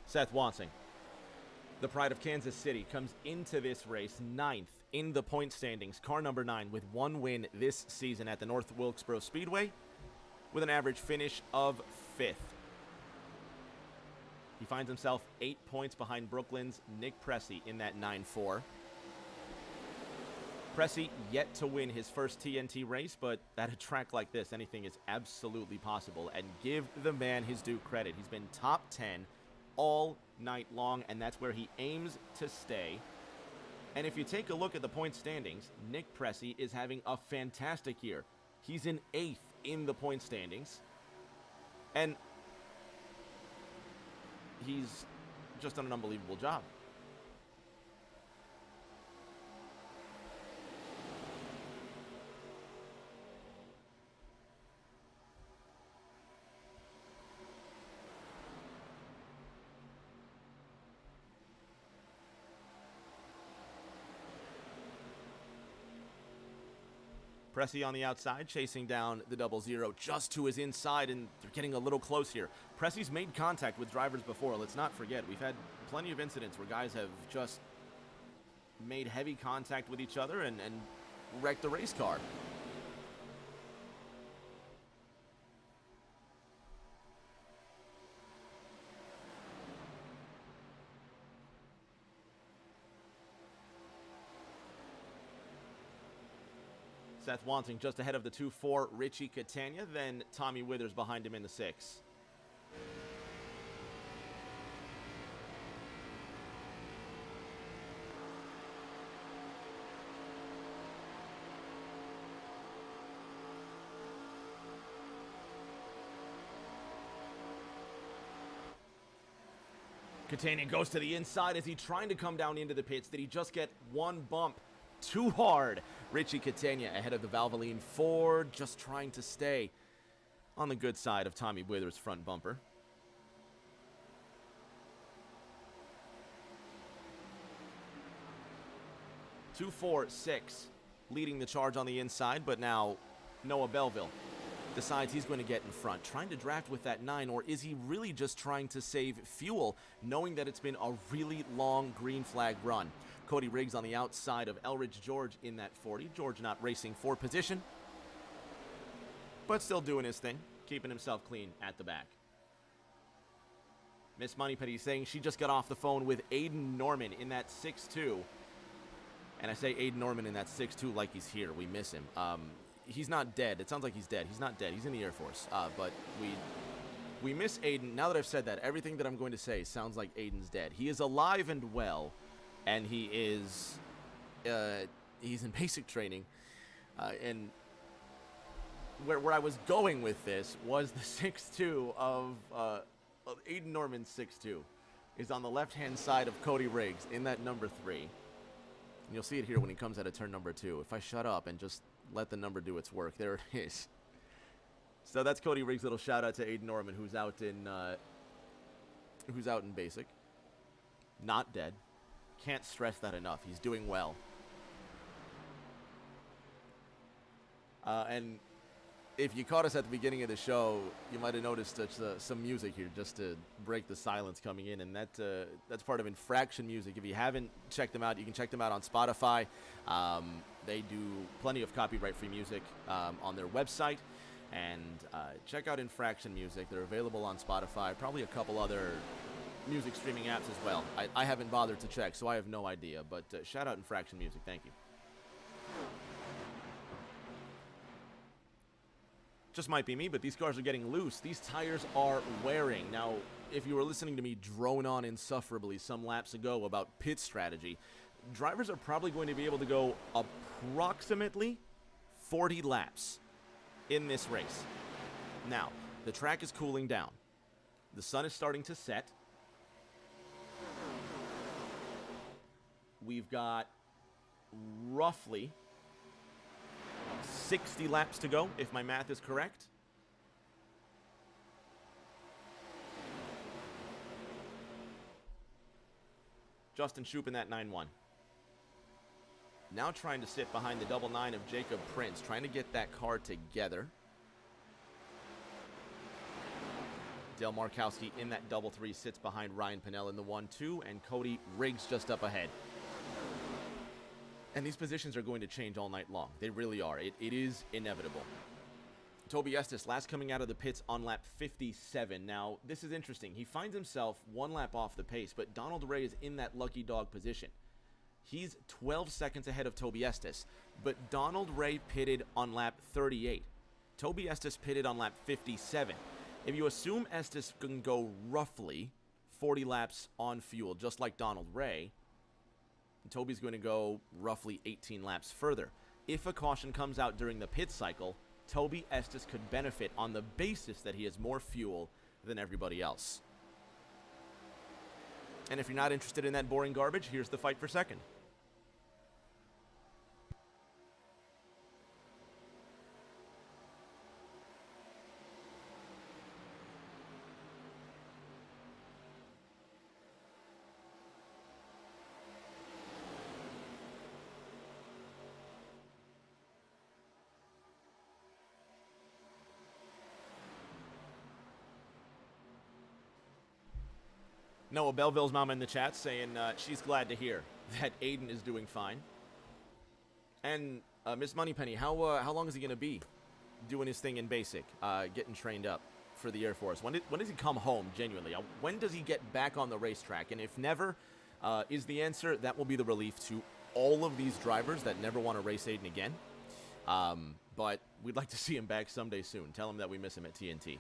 Seth Wansing, the pride of Kansas City, comes into this race 9th in the point standings, car number 9, with 1 win this season at the North Wilkesboro Speedway, with an average finish of 5th. He finds himself 8 points behind Brooklyn's Nick Pressey in that 9-4. Pressey yet to win his first TNT race, but at a track like this, anything is absolutely possible. And give the man his due credit. He's been top 10 all night long, and that's where he aims to stay. And if you take a look at the point standings, Nick Pressey is having a fantastic year. He's in 8th in the point standings, and he's just done an unbelievable job. Pressy on the outside, chasing down the 00 just to his inside, and they're getting a little close here. Pressy's made contact with drivers before. Let's not forget, we've had plenty of incidents where guys have just made heavy contact with each other and wrecked the race car. Seth Wanting just ahead of the 2-4 Richie Catania, then Tommy Withers behind him in the 6. Catania goes to the inside. Is he trying to come down into the pits? Did he just get one bump too hard? Richie Catania ahead of the Valvoline Ford, just trying to stay on the good side of Tommy Withers' front bumper. Two, 4, 6 leading the charge on the inside, but now Noah Belleville decides he's going to get in front, trying to draft with that 9, or is he really just trying to save fuel, knowing that it's been a really long green flag run? Cody Riggs on the outside of Elridge George in that 40. George not racing for position, but still doing his thing, keeping himself clean at the back. Miss Moneypenny saying she just got off the phone with Aiden Norman in that 6-2. And I say Aiden Norman in that 6-2 like he's here. We miss him. He's not dead. It sounds like he's dead. He's not dead. He's in the Air Force. But we miss Aiden. Now that I've said that, everything that I'm going to say sounds like Aiden's dead. He is alive and well, and he is he's in basic training. And where I was going with this was the 6-2 of Aiden Norman's 6-2 is on the left-hand side of Cody Riggs in that number 3. And you'll see it here when he comes out of turn number 2. If I shut up and just let the number do its work, there it is. So that's Cody Riggs' little shout out to Aiden Norman, who's out in basic, not dead. Can't stress that enough. He's doing well. And if you caught us at the beginning of the show, you might have noticed some music here just to break the silence coming in, and that's part of Infraction Music. If you haven't checked them out, you can check them out on Spotify. They do plenty of copyright-free music on their website, and check out Infraction Music. They're available on Spotify, probably a couple other music streaming apps as well. I haven't bothered to check, so I have no idea, but shout out Infraction Music. Thank you. Just might be me, but these cars are getting loose. These tires are wearing. Now, if you were listening to me drone on insufferably some laps ago about pit strategy, drivers are probably going to be able to go approximately 40 laps in this race. Now, the track is cooling down. The sun is starting to set. We've got roughly 60 laps to go, if my math is correct. Justin Shoup in that 9-1. Now trying to sit behind the 9 of Jacob Prince, trying to get that car together. Dale Markowski in that 3 sits behind Ryan Pinnell in the 1-2, and Cody Riggs just up ahead. And these positions are going to change all night long. They really are. It is inevitable. Toby Estes, last coming out of the pits on lap 57. Now, this is interesting. He finds himself one lap off the pace, but Donald Ray is in that lucky dog position. He's 12 seconds ahead of Toby Estes, but Donald Ray pitted on lap 38. Toby Estes pitted on lap 57. If you assume Estes can go roughly 40 laps on fuel, just like Donald Ray, Toby's going to go roughly 18 laps further. If a caution comes out during the pit cycle, Toby Estes could benefit on the basis that he has more fuel than everybody else. And if you're not interested in that boring garbage, here's the fight for second. Noah Belleville's mom in the chat saying she's glad to hear that Aiden is doing fine. And Miss Moneypenny, how long is he going to be doing his thing in basic, getting trained up for the Air Force? When does he come home, genuinely? When does he get back on the racetrack? And if never is the answer, that will be the relief to all of these drivers that never want to race Aiden again. But we'd like to see him back someday soon. Tell him that we miss him at TNT.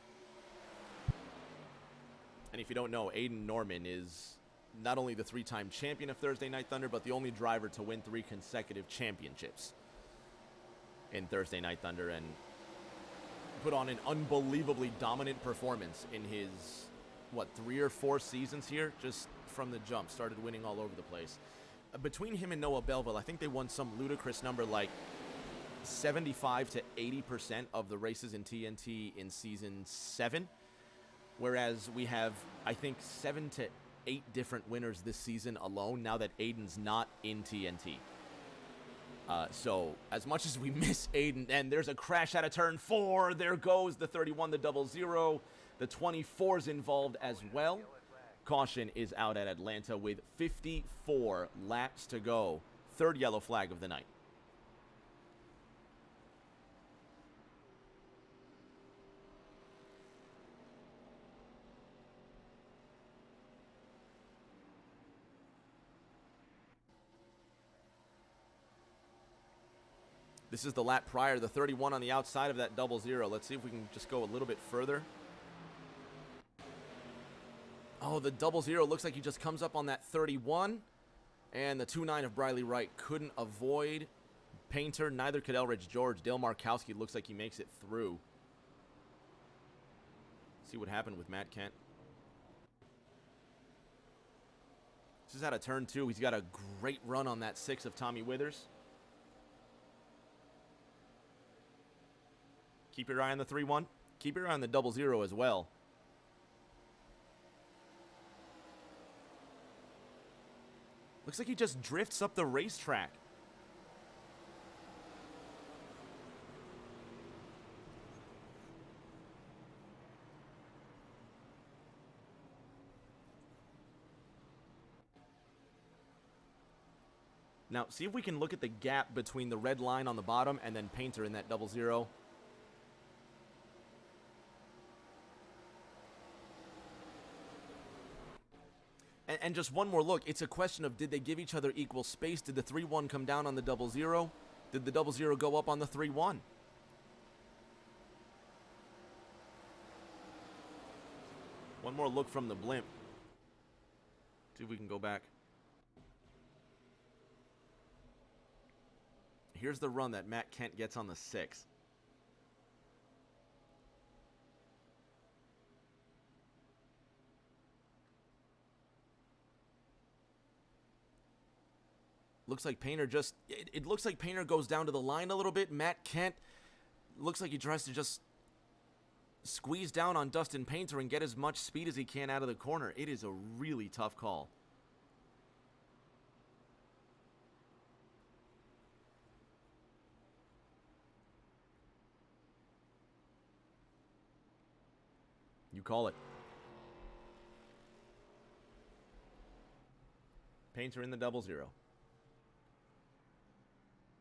And if you don't know, Aiden Norman is not only the 3-time champion of Thursday Night Thunder, but the only driver to win 3 consecutive championships in Thursday Night Thunder, and put on an unbelievably dominant performance in his, 3 or 4 seasons here, just from the jump. Started winning all over the place. Between him and Noah Belleville, I think they won some ludicrous number like 75 to 80% of the races in TNT in Season 7. Whereas we have, I think, 7 to 8 different winners this season alone, now that Aiden's not in TNT. So, as much as we miss Aiden, and there's a crash out of turn 4, there goes the 31, the 00, the 24's involved as well. Caution is out at Atlanta with 54 laps to go. 3rd yellow flag of the night. This is the lap prior, the 31 on the outside of that 00. Let's see if we can just go a little bit further. Oh, the 00 looks like he just comes up on that 31. And the 2-9 of Briley Wright couldn't avoid Painter. Neither could Elridge George. Dale Markowski looks like he makes it through. See what happened with Matt Kent. This is out of turn 2. He's got a great run on that 6 of Tommy Withers. Keep your eye on the 3-1. Keep your eye on the 00 as well. Looks like he just drifts up the racetrack. Now, see if we can look at the gap between the red line on the bottom and then Painter in that 00. And just one more look. It's a question of, did they give each other equal space? Did the 3-1 come down on the 00? Did the 00 go up on the 3-1? One more look from the blimp. See if we can go back. Here's the run that Matt Kent gets on the 6. Looks like Painter just... It looks like Painter goes down to the line a little bit. Matt Kent looks like he tries to just squeeze down on Dustin Painter and get as much speed as he can out of the corner. It is a really tough call. You call it. Painter in the 00.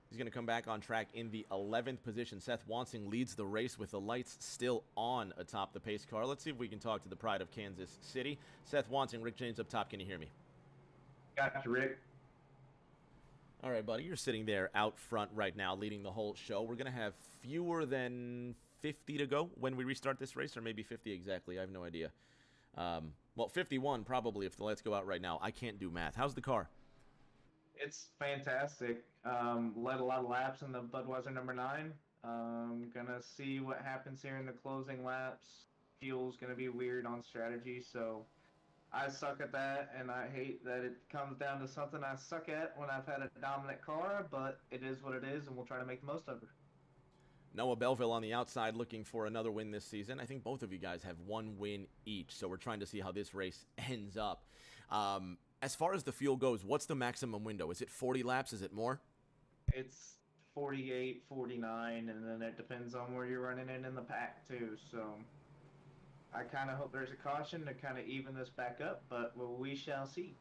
He's going to come back on track in the 11th position. Seth Wansing leads the race with the lights still on atop the pace car. Let's see if we can talk to the pride of Kansas City. Seth Wansing, Rick James up top. Can you hear me? Got you, Rick. All right, buddy. You're sitting there out front right now leading the whole show. We're going to have fewer than 50 to go when we restart this race, or maybe 50 exactly. I have no idea. Well, 51 probably if the lights go out right now. I can't do math. How's the car? It's fantastic. Led a lot of laps in the Budweiser number 9. Gonna see what happens here in the closing laps. Fuel's gonna be weird on strategy, so I suck at that, and I hate that it comes down to something I suck at when I've had a dominant car, but it is what it is, and we'll try to make the most of it. Noah Belleville on the outside looking for another win this season. I think both of you guys have one win each, so we're trying to see how this race ends up. As far as the fuel goes, what's the maximum window? Is it 40 laps? Is it more? It's 48, 49, and then it depends on where you're running in the pack, too, so... I kind of hope there's a caution to kind of even this back up, but we shall see.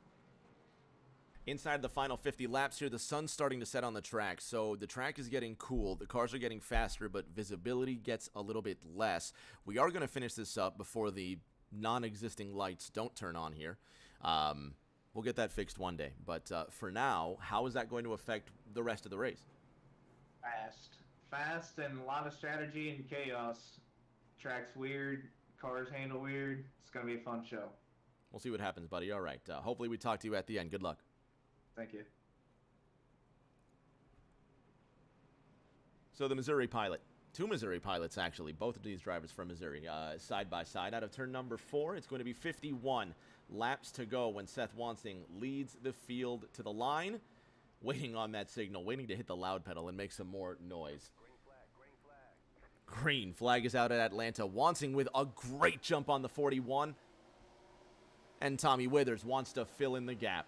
Inside the final 50 laps here, the sun's starting to set on the track, so the track is getting cool, the cars are getting faster, but visibility gets a little bit less. We are going to finish this up before the non-existing lights don't turn on here. We'll get that fixed one day, but for now, how is that going to affect the rest of the race? Fast and a lot of strategy and chaos. Track's weird, cars handle weird. It's going to be a fun show. We'll see what happens, buddy. All right, hopefully we talk to you at the end. Good luck. Thank you. So the Missouri pilot, two Missouri pilots actually, both of these drivers from Missouri, side by side. Out of turn number 4, it's going to be 51 laps to go when Seth Wansing leads the field to the line, waiting on that signal, waiting to hit the loud pedal and make some more noise. Green flag is out at Atlanta. Wansing with a great jump on the 41. And Tommy Withers wants to fill in the gap.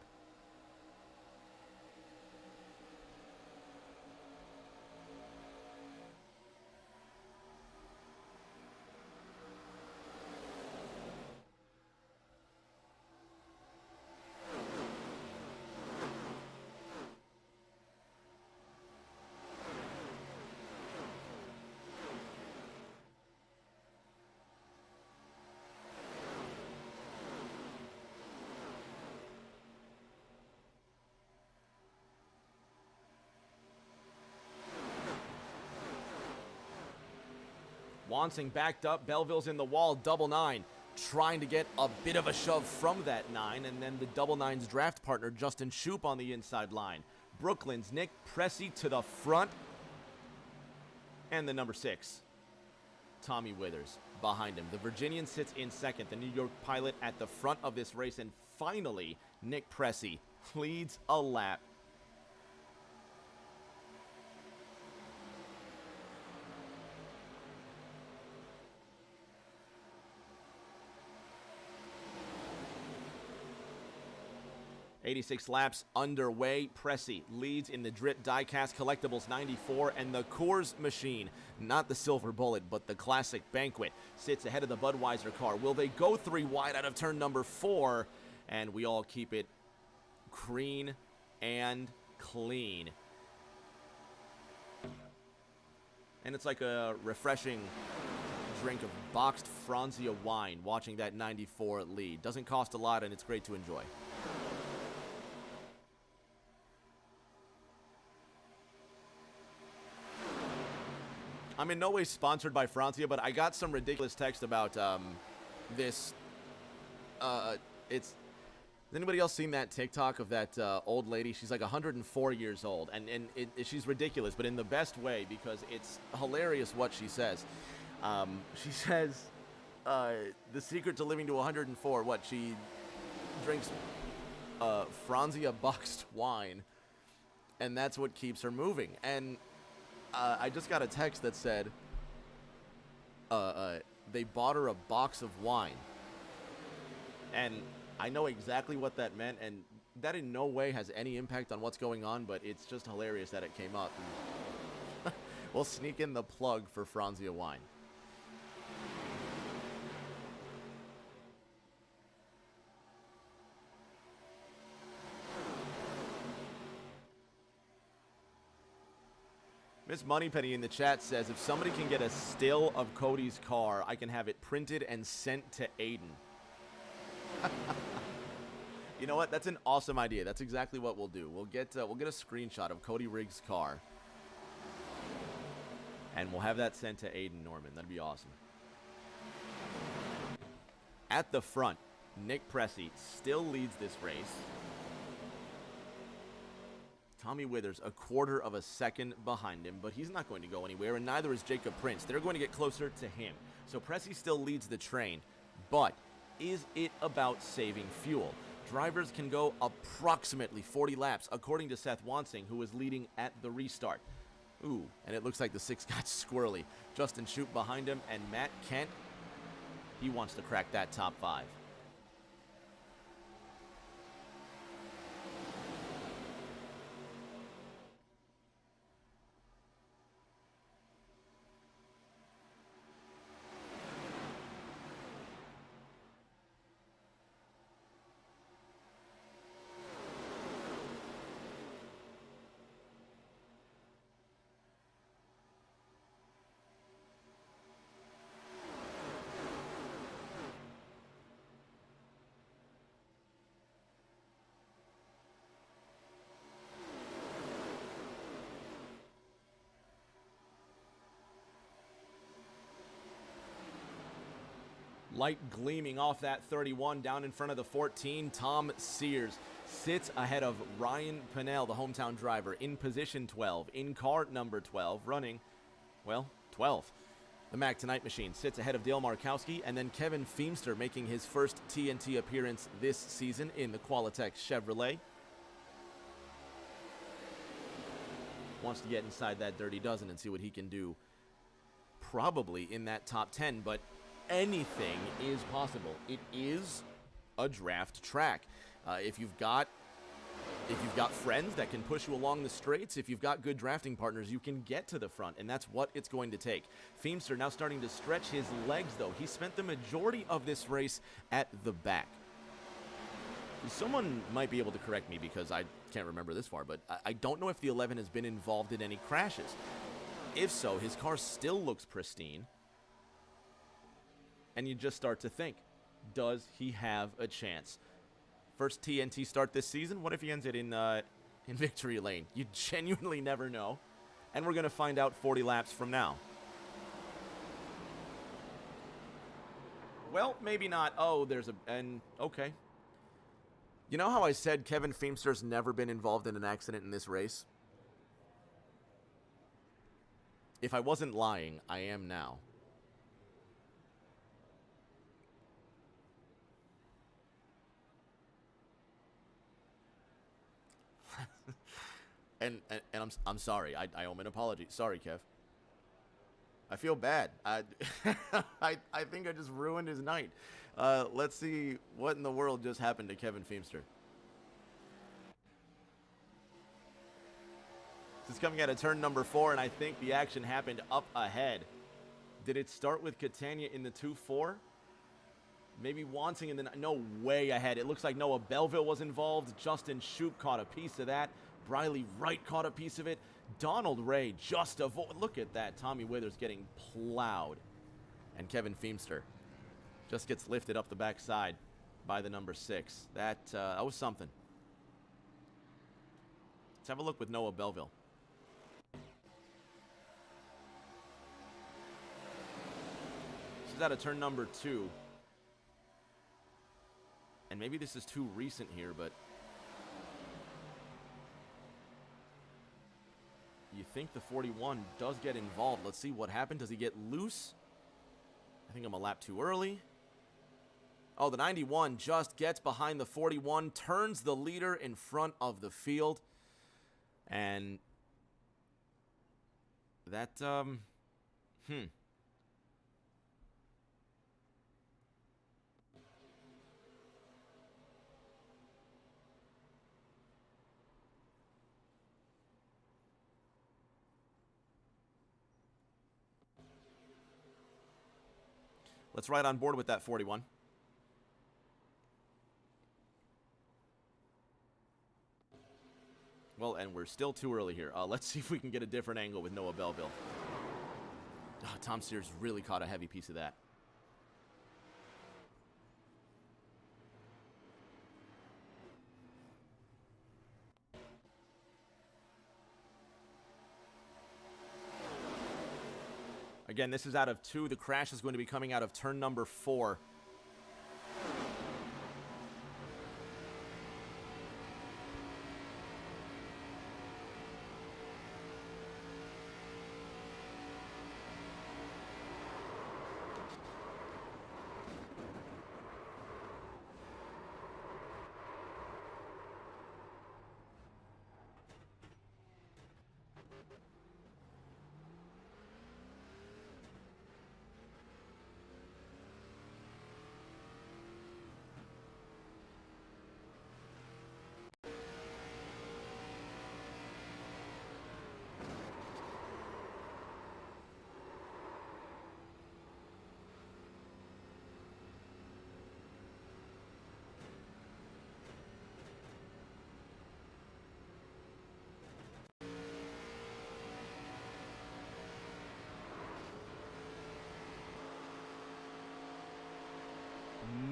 Wansing backed up. Belleville's in the wall. Double 9 trying to get a bit of a shove from that 9. And then the double 9's draft partner, Justin Shoup, on the inside line. Brooklyn's Nick Pressey to the front. And the number 6, Tommy Withers, behind him. The Virginian sits in second. The New York pilot at the front of this race. And finally, Nick Pressey leads a lap. .86 laps underway. Pressey leads in the Drip Diecast Collectibles 94, and the Coors machine, not the Silver Bullet, but the Classic Banquet, sits ahead of the Budweiser car. Will they go 3 wide out of turn number 4? And we all keep it green and clean. And it's like a refreshing drink of boxed Franzia wine watching that 94 lead. Doesn't cost a lot, and it's great to enjoy. I'm in no way sponsored by Franzia, but I got some ridiculous text about this. Has anybody else seen that TikTok of that old lady? She's like 104 years old, and she's ridiculous, but in the best way, because it's hilarious what she says. She says the secret to living to 104, what, she drinks Franzia boxed wine, and that's what keeps her moving. And I just got a text that said they bought her a box of wine. And I know exactly what that meant, and that in no way has any impact on what's going on, but it's just hilarious that it came up. We'll sneak in the plug for Franzia wine. Miss Moneypenny in the chat says, if somebody can get a still of Cody's car, I can have it printed and sent to Aiden. You know what? That's an awesome idea. That's exactly what we'll do. We'll get a screenshot of Cody Riggs' car, and we'll have that sent to Aiden Norman. That'd be awesome. At the front, Nick Pressey still leads this race. Tommy Withers a quarter of a second behind him, but he's not going to go anywhere, and neither is Jacob Prince. They're going to get closer to him. So Pressey still leads the train, but is it about saving fuel? Drivers can go approximately 40 laps, according to Seth Wansing, who was leading at the restart. Ooh, and it looks like the 6 got squirrely. Justin Shoup behind him, and Matt Kent, he wants to crack that top 5. Light gleaming off that 31 down in front of the 14. Tom Sears sits ahead of Ryan Pinnell, the hometown driver, in position 12, in car number 12, running, well, 12. The Mac Tonight machine sits ahead of Dale Markowski, and then Kevin Feemster making his first TNT appearance this season in the Qualitex Chevrolet. Wants to get inside that Dirty Dozen and see what he can do, probably in that top 10, but anything is possible. It is a draft track. If you've got friends that can push you along the straights, if you've got good drafting partners, you can get to the front, and that's what it's going to take. Feemster now starting to stretch his legs, though. He spent the majority of this race at the back. Someone might be able to correct me because I can't remember this far, but I don't know if the 11 has been involved in any crashes. If so, his car still looks pristine. And you just start to think, does he have a chance? First TNT start this season. What if he ends it in victory lane? You genuinely never know. And we're going to find out 40 laps from now. Well, maybe not. Oh, okay. You know how I said Kevin Feemster's never been involved in an accident in this race? If I wasn't lying, I am now. And I'm sorry. I owe him an apology. Sorry, Kev. I feel bad. I think I just ruined his night. Let's see what in the world just happened to Kevin Feemster. This is coming out of turn number 4, and I think the action happened up ahead. Did it start with Catania in the 2-4? Maybe Wansing in the... No, way ahead. It looks like Noah Belleville was involved. Justin Shoup caught a piece of that. Briley Wright caught a piece of it. Donald Ray just avoided... Look at that. Tommy Withers getting plowed. And Kevin Feemster just gets lifted up the backside by the number 6. That was something. Let's have a look with Noah Belleville. This is out of turn number 2. And maybe this is too recent here, but you think the 41 does get involved. Let's see what happened. Does he get loose? I think I'm a lap too early. Oh, the 91 just gets behind the 41, turns the leader in front of the field. And that, Let's ride on board with that 41. Well, and we're still too early here. Let's see if we can get a different angle with Noah Belleville. Oh, Tom Sears really caught a heavy piece of that. Again, this is out of 2. The crash is going to be coming out of turn number 4.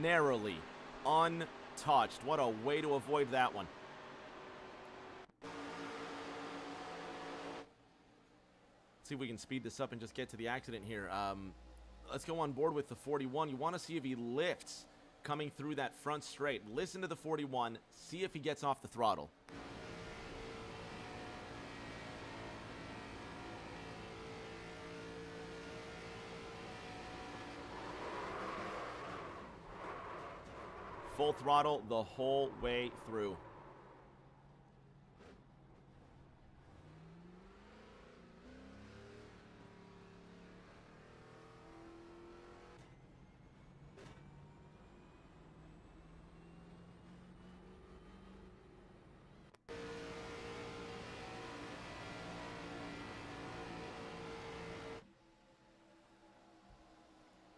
Narrowly untouched. What a way to avoid that one. Let's see if we can speed this up and just get to the accident here. let's go on board with the 41. You want to see if he lifts coming through that front straight. Listen to the 41. See if he gets off the throttle. Full throttle the whole way through.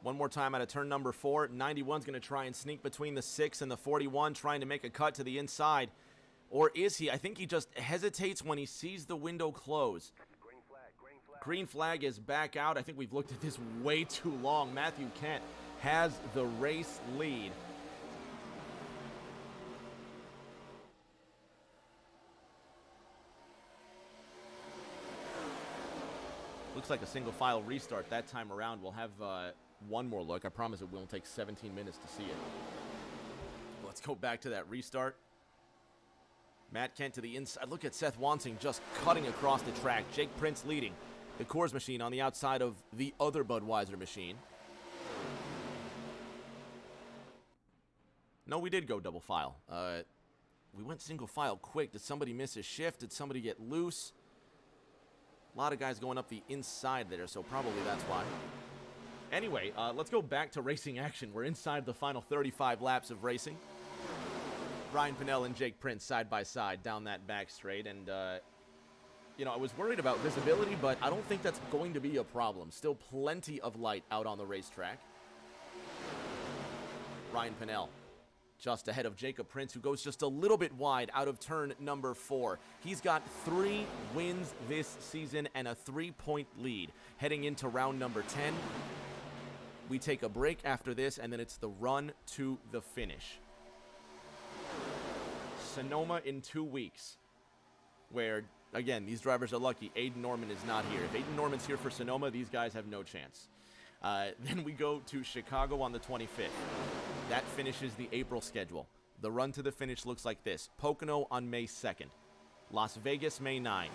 One more time out of turn number 4. 91's going to try and sneak between the 6 and the 41, trying to make a cut to the inside. Or is he? I think he just hesitates when he sees the window close. Green flag, green flag. Green flag is back out. I think we've looked at this way too long. Matthew Kent has the race lead. Looks like a single file restart that time around. We'll have one more look. I promise it won't take 17 minutes to see it. Let's go back to that restart. Matt Kent to the inside. Look at Seth Wansing just cutting across the track. Jake Prince leading the Coors machine on the outside of the other Budweiser machine. No, we did go double file. We went single file quick. Did somebody miss a shift? Did somebody get loose? A lot of guys going up the inside there, so probably that's why. Anyway, let's go back to racing action. We're inside the final 35 laps of racing. Ryan Pinnell and Jake Prince side by side down that back straight. And, you know, I was worried about visibility, but I don't think that's going to be a problem. Still plenty of light out on the racetrack. Ryan Pinnell just ahead of Jacob Prince, who goes just a little bit wide out of turn number 4. He's got 3 wins this season and a 3-point lead heading into round number 10. We take a break after this, and then it's the run to the finish. Sonoma in 2 weeks, where, again, these drivers are lucky. Aiden Norman is not here. If Aiden Norman's here for Sonoma, these guys have no chance. Then we go to Chicago on the 25th. That finishes the April schedule. The run to the finish looks like this. Pocono on May 2nd. Las Vegas, May 9.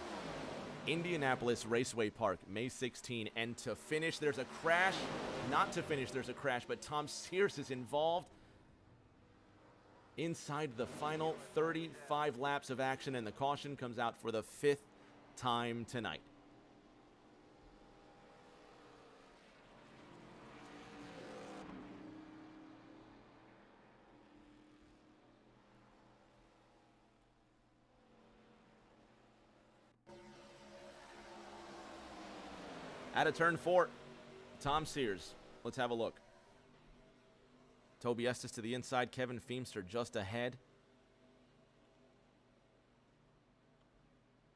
Indianapolis Raceway Park, May 16. And to finish, there's a crash. Not to finish, there's a crash, but Tom Sears is involved inside the final 35 laps of action, and the caution comes out for the 5th time tonight. Out of turn 4, Tom Sears. Let's have a look. Toby Estes to the inside. Kevin Feemster just ahead.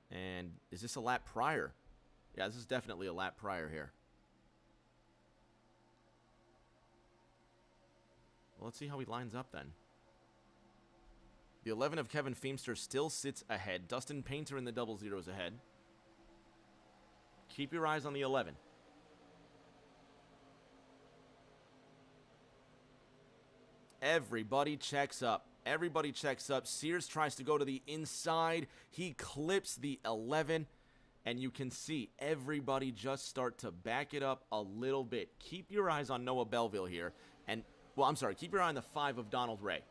And is this a lap prior? Yeah, this is definitely a lap prior here. Well, let's see how he lines up then. The 11 of Kevin Feemster still sits ahead. Dustin Painter in the double zeros ahead. Keep your eyes on the 11. Everybody checks up. Everybody checks up. Sears tries to go to the inside. He clips the 11. And you can see everybody just start to back it up a little bit. Keep your eyes on Noah Belleville here. And, well, I'm sorry. Keep your eye on the 5 of Donald Ray.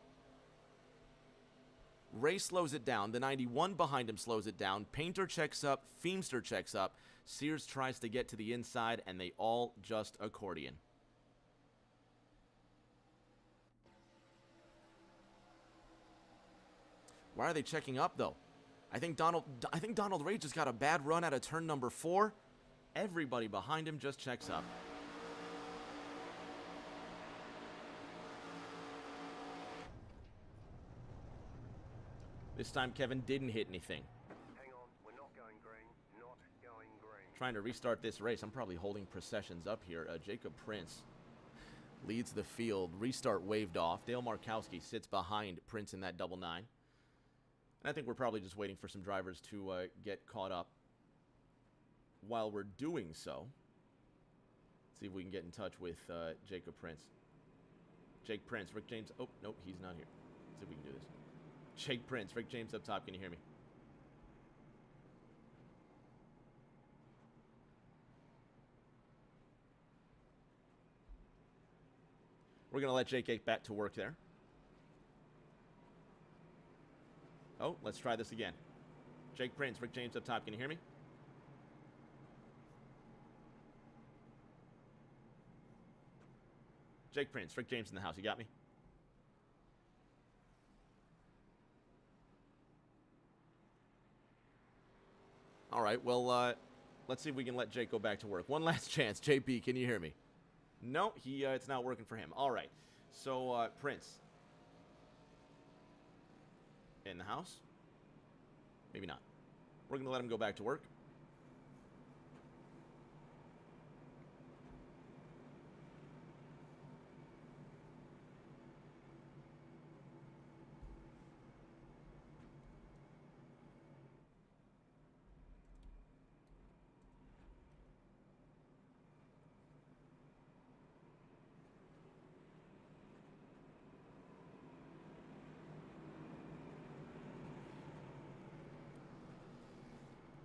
Ray slows it down. The 91 behind him slows it down. Painter checks up. Feemster checks up. Sears tries to get to the inside, and they all just accordion. Why are they checking up, though? I think Donald Ray just got a bad run out of turn number 4. Everybody behind him just checks up. This time, Kevin didn't hit anything. Hang on, we're not going green. Not going green. Trying to restart this race. I'm probably holding processions up here. Jacob Prince leads the field. Restart waved off. Dale Markowski sits behind Prince in that double 9. And I think we're probably just waiting for some drivers to get caught up. While we're doing so, let's See if we can get in touch with Jacob Prince. Jake Prince, Rick James. Oh, nope, he's not here. Let's see if we can do this. Jake Prince, Rick James up top. Can you hear me? We're going to let Jake get back to work there. Oh, let's try this again. Jake Prince, Rick James up top. Can you hear me? Jake Prince, Rick James in the house. You got me? All right, well, let's see if we can let Jake go back to work. One last chance. JP, can you hear me? No, it's not working for him. All right, so Prince. In the house? Maybe not. We're going to let him go back to work.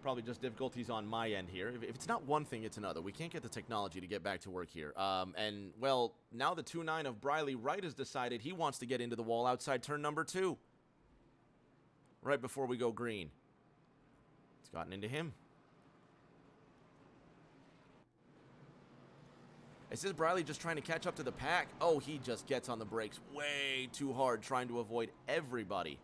Probably just difficulties on my end here. If it's not one thing, it's another. We can't get the technology to get back to work here. And, well, now the 2-9 of Briley Wright has decided he wants to get into the wall outside turn number 2. Right before we go green. It's gotten into him. Is this Briley just trying to catch up to the pack? Oh, he just gets on the brakes way too hard, trying to avoid everybody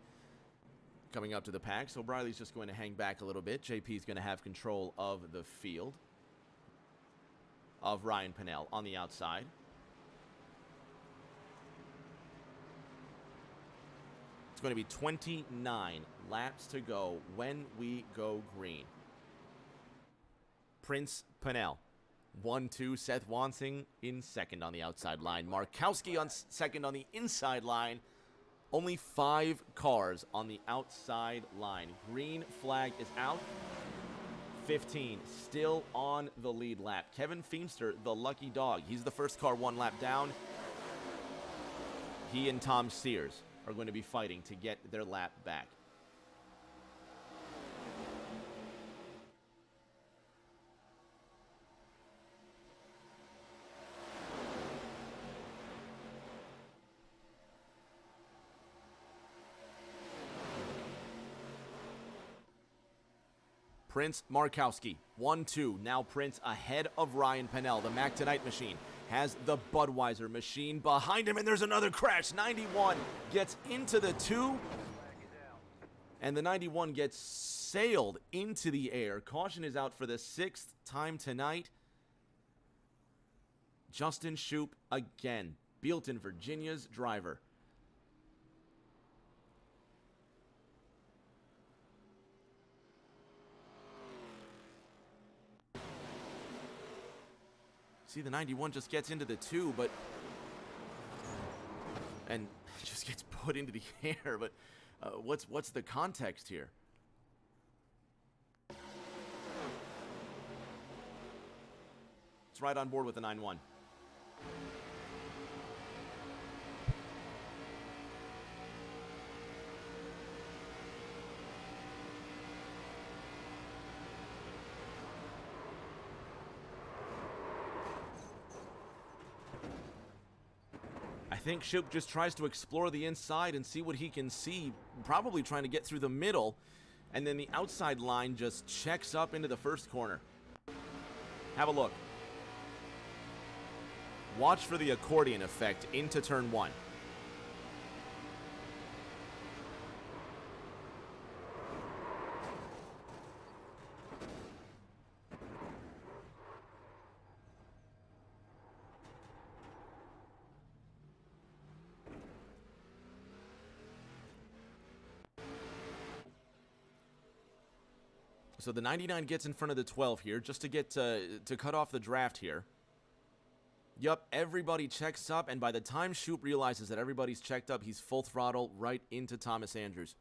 coming up to the pack. So Briley's just going to hang back a little bit. JP's going to have control of the field of Ryan Pennell on the outside. It's going to be 29 laps to go when we go green. Prince Pennell 1-2. Seth Wansing in second on the outside line. Markowski on second on the inside line. Only 5 cars on the outside line. Green flag is out. 15 still on the lead lap. Kevin Feemster, the lucky dog. He's the first car 1 lap down. He and Tom Sears are going to be fighting to get their lap back. Prince Markowski, 1-2. Now Prince ahead of Ryan Pennell. The Mac Tonight machine has the Budweiser machine behind him, and there's another crash. 91 gets into the 2, and the 91 gets sailed into the air. Caution is out for the 6th time tonight. Justin Shoup again, Bealton, Virginia's driver. See, the 91 just gets into the 2, but... and just gets put into the air, but what's the context here? It's right on board with the 9-1. I think Shoup just tries to explore the inside and see what he can see, probably trying to get through the middle, and then the outside line just checks up into the first corner. Have a look. Watch for the accordion effect into turn 1. So the 99 gets in front of the 12 here just to get to cut off the draft here. Yup, everybody checks up, and by the time Shoup realizes that everybody's checked up, he's full throttle right into Thomas Andrews.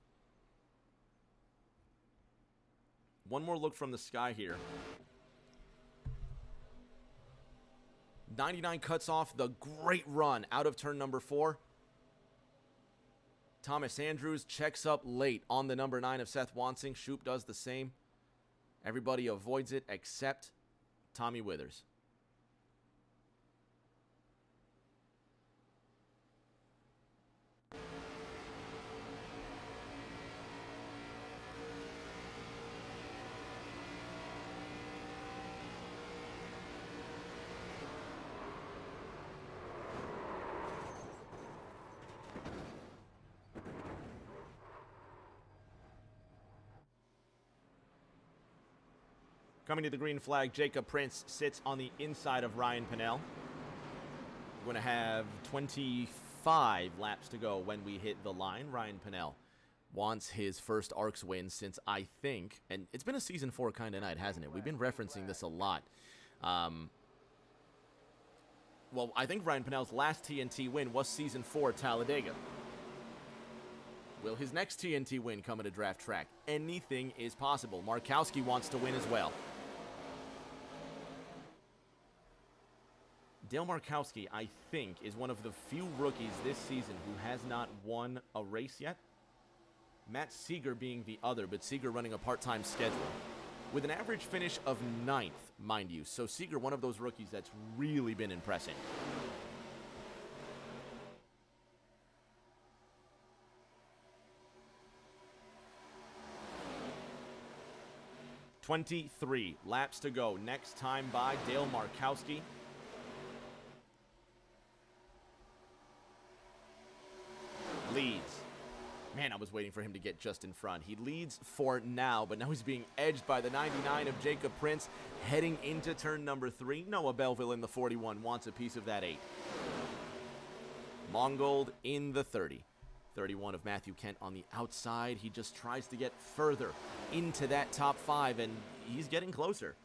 One more look from the sky here. 99 cuts off the great run out of turn number 4. Thomas Andrews checks up late on the number 9 of Seth Wansing. Shoop does the same. Everybody avoids it except Tommy Withers. Coming to the green flag, Jacob Prince sits on the inside of Ryan Pinnell. We're going to have 25 laps to go when we hit the line. Ryan Pinnell wants his first ARCS win since, I think, and it's been a Season 4 kind of night, hasn't it? We've been referencing this a lot. Well, I think Ryan Pinnell's last TNT win was Season 4 Talladega. Will his next TNT win come at a draft track? Anything is possible. Markowski wants to win as well. Dale Markowski, I think, is one of the few rookies this season who has not won a race yet. Matt Seeger being the other, but Seeger running a part-time schedule. With an average finish of 9th, mind you. So Seeger, one of those rookies that's really been impressing. "23 laps to go. Next time by Dale Markowski. Leads. Man, I was waiting for him to get just in front. He leads for now, but now he's being edged by the 99 of Jacob Prince heading into turn number 3. Noah Belleville in the 41 wants a piece of that 8. Mongold in the 30. 31 of Matthew Kent on the outside. He just tries to get further into that top 5, and he's getting closer.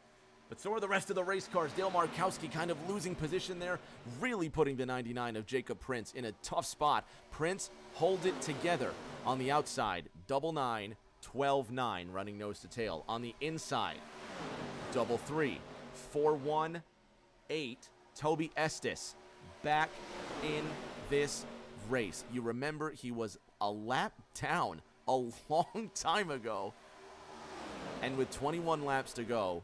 But so are the rest of the race cars. Dale Markowski kind of losing position there, really putting the 99 of Jacob Prince in a tough spot. Prince holds it together on the outside. 9-9, 12-9, running nose to tail. On the inside, 3-3, 4-1, 8. Toby Estes back in this race. You remember he was a lap down a long time ago. And with 21 laps to go,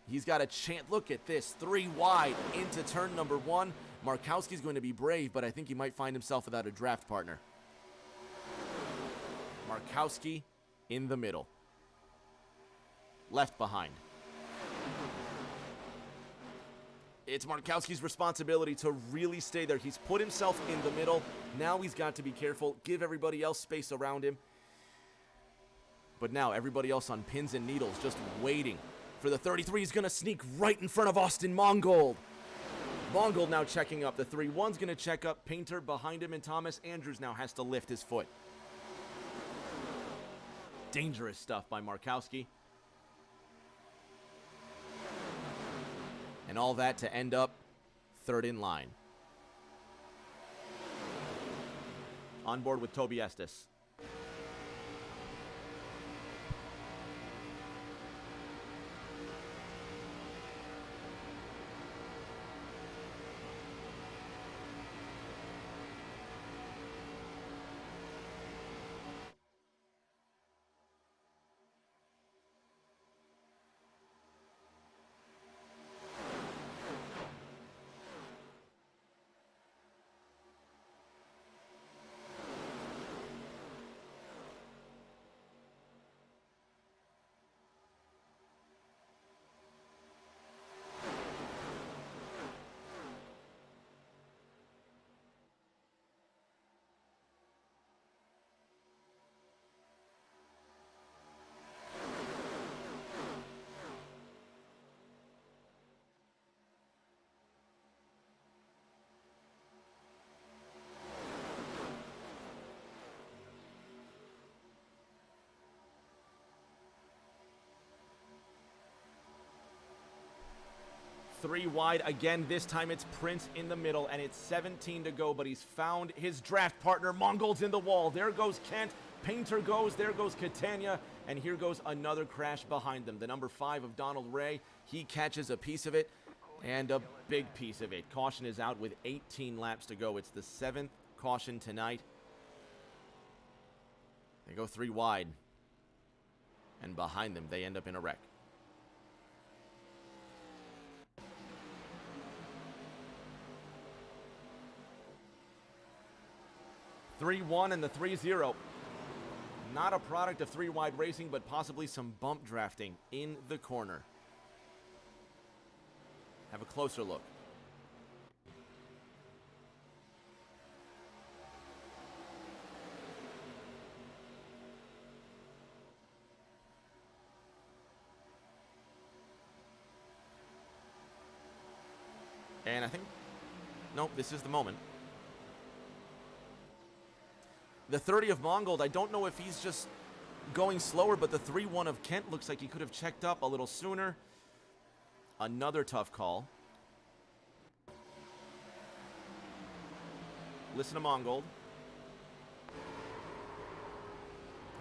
he's got a chance. Look at this. 3 wide into turn number 1. Markowski's going to be brave, but I think he might find himself without a draft partner. Markowski in the middle. Left behind. It's Markowski's responsibility to really stay there. He's put himself in the middle. Now he's got to be careful. Give everybody else space around him. But now everybody else on pins and needles just waiting for the 33. He's going to sneak right in front of Austin Mongold. Mongold now checking up. The 3-1's going to check up. Painter behind him, and Thomas Andrews now has to lift his foot. Dangerous stuff by Markowski. And all that to end up third in line. On board with Toby Estes. Three wide again. This time it's Prince in the middle, and it's 17 to go, but he's found his draft partner. Mongold's in the wall. There goes Kent. Painter goes. There goes Catania. And here goes another crash behind them. The number 5 of Donald Ray. He catches a piece of it. And a big piece of it. Caution is out with 18 laps to go. It's the 7th caution tonight. They go 3 wide. And behind them, they end up in a wreck. (3-1) and the 3-0. Not a product of 3 wide racing, but possibly some bump drafting in the corner. Have a closer look. And I think, nope, this is the moment. The 30 of Mongold, I don't know if he's just going slower, but the 3-1 of Kent looks like he could have checked up a little sooner. Another tough call. Listen to Mongold.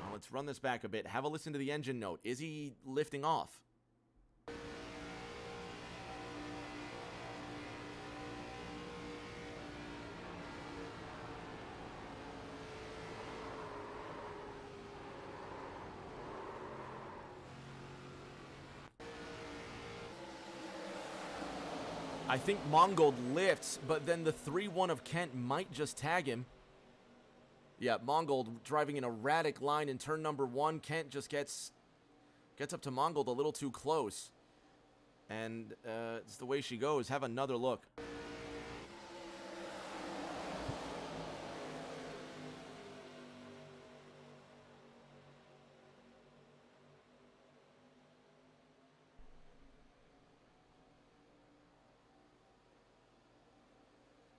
Now let's run this back a bit. Have a listen to the engine note. Is he lifting off? I think Mongold lifts, but then the 3-1 of Kent might just tag him. Yeah, Mongold driving an erratic line in turn number 1. Kent just gets up to Mongold a little too close. And it's the way she goes. Have another look.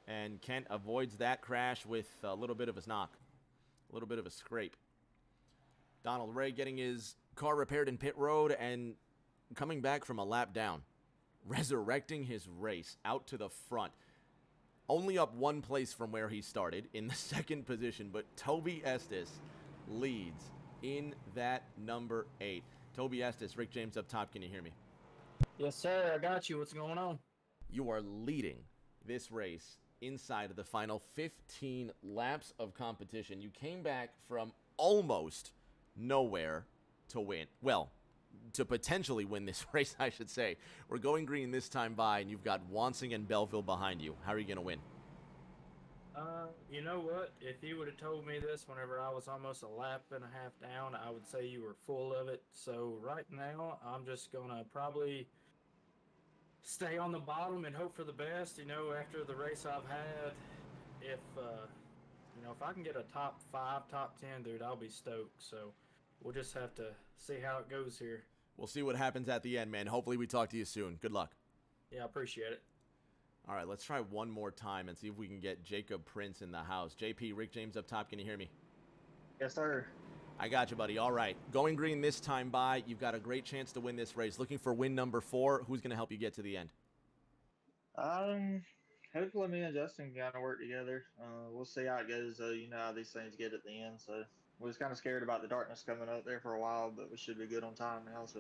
And Kent avoids that crash with a little bit of a knock. A little bit of a scrape. Donald Ray getting his car repaired in pit road and coming back from a lap down. Resurrecting his race out to the front. Only up 1 place from where he started in the 2nd position, but Toby Estes leads in that number 8. Toby Estes, Rick James up top, can you hear me? Yes, sir, I got you. What's going on? You are leading this race inside of the final 15 laps of competition. You came back from almost nowhere to win. Well, to potentially win this race, I should say. We're going green this time by, and you've got Wansing and Belleville behind you. How are you going to win? You know what? If you would have told me this whenever I was almost a lap and a half down, I would say you were full of it. So right now, I'm just going to probably stay on the bottom and hope for the best. You know, after the race I've had, if I can get a top 5, top 10, dude, I'll be stoked. So we'll just have to see how it goes here. We'll see what happens at the end, man. Hopefully we talk to you soon. Good luck. Yeah, I appreciate it. All right, let's try one more time and see if we can get Jacob Prince in the house. JP, Rick James up top. Can you hear me? Yes, sir. I got you, buddy. All right. Going green this time by. You've got a great chance to win this race. Looking for win number 4. Who's going to help you get to the end? Hopefully me and Justin can kind of work together. We'll see how it goes, though. You know how these things get at the end. So we was kind of scared about the darkness coming up there for a while, but we should be good on time now. So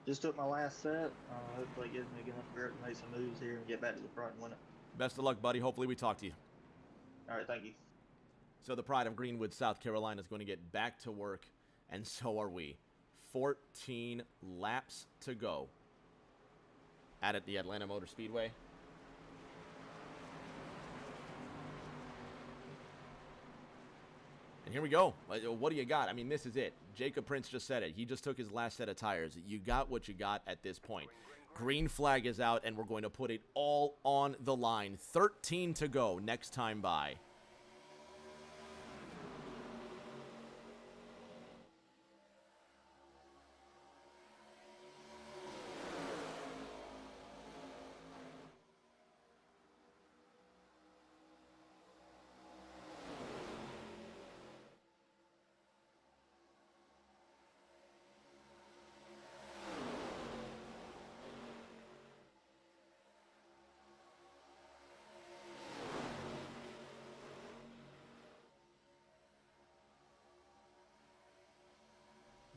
just took my last set. Hopefully it gives me enough grip to make some moves here and get back to the front and win it. Best of luck, buddy. Hopefully we talk to you. All right, thank you. So the pride of Greenwood, South Carolina is going to get back to work, and so are we. 14 laps to go at the Atlanta Motor Speedway. And here we go. What do you got? I mean, this is it. Jacob Prince just said it. He just took his last set of tires. You got what you got at this point. Green flag is out, and we're going to put it all on the line. 13 to go next time by.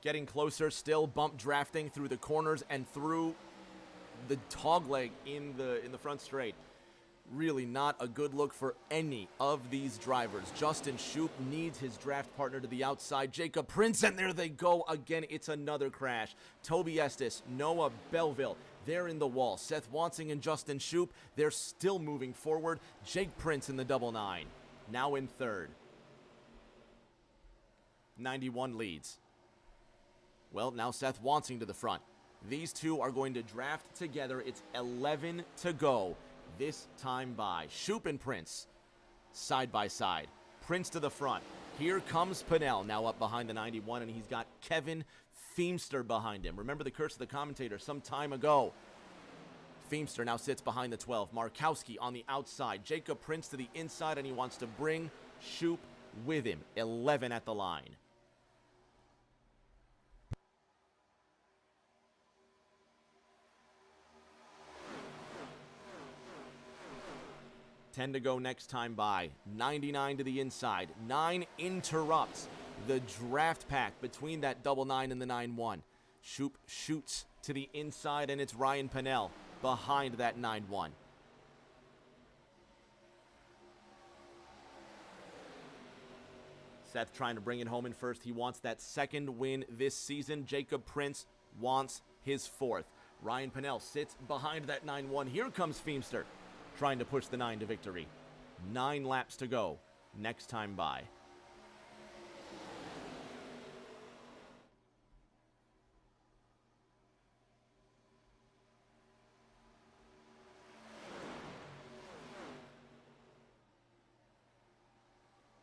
Getting closer, still bump drafting through the corners and through the dog leg in the front straight. Really not a good look for any of these drivers. Justin Shoup needs his draft partner to the outside. Jacob Prince, and there they go again. It's another crash. Toby Estes, Noah Belleville, they're in the wall. Seth Wansing and Justin Shoup, they're still moving forward. Jake Prince in the double nine, now in third. 91 leads. Well, now Seth Wansing to the front. These two are going to draft together. It's 11 to go. This time by Shoup and Prince, side by side. Prince to the front. Here comes Pinnell, now up behind the 91, and he's got Kevin Feemster behind him. Remember the curse of the commentator some time ago. Feemster now sits behind the 12. Markowski on the outside. Jacob Prince to the inside, and he wants to bring Shoup with him. 11 at the line. Ten to go next time by. 99 to the inside. 9 interrupts the draft pack between that double 9 and the 9-1. Shoup shoots to the inside, and it's Ryan Pinnell behind that 9-1. Seth trying to bring it home in first. He wants that second win this season. Jacob Prince wants his fourth. Ryan Pinnell sits behind that 9-1. Here comes Feemster, trying to push the 9 to victory. 9 laps to go next time by.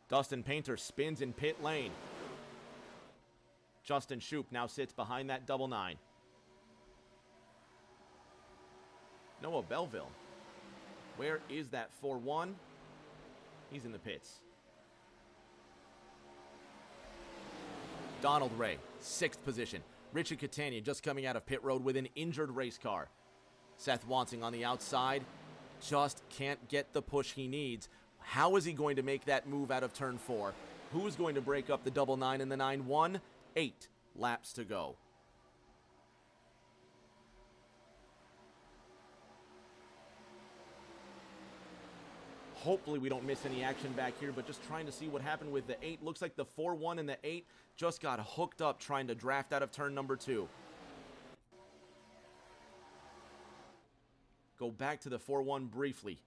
Dustin Painter spins in pit lane. Justin Shoup now sits behind that double 9. Noah Belleville. Where is that 4-1? He's in the pits. Donald Ray, 6th position. Richard Catania just coming out of pit road with an injured race car. Seth Wansing on the outside. Just can't get the push he needs. How is he going to make that move out of turn 4? Who's going to break up the double 9 and the 9-1? 8 laps to go. Hopefully we don't miss any action back here, but just trying to see what happened with the 8. Looks like the 4-1 and the 8 just got hooked up trying to draft out of turn number 2. Go back to the 4-1 briefly.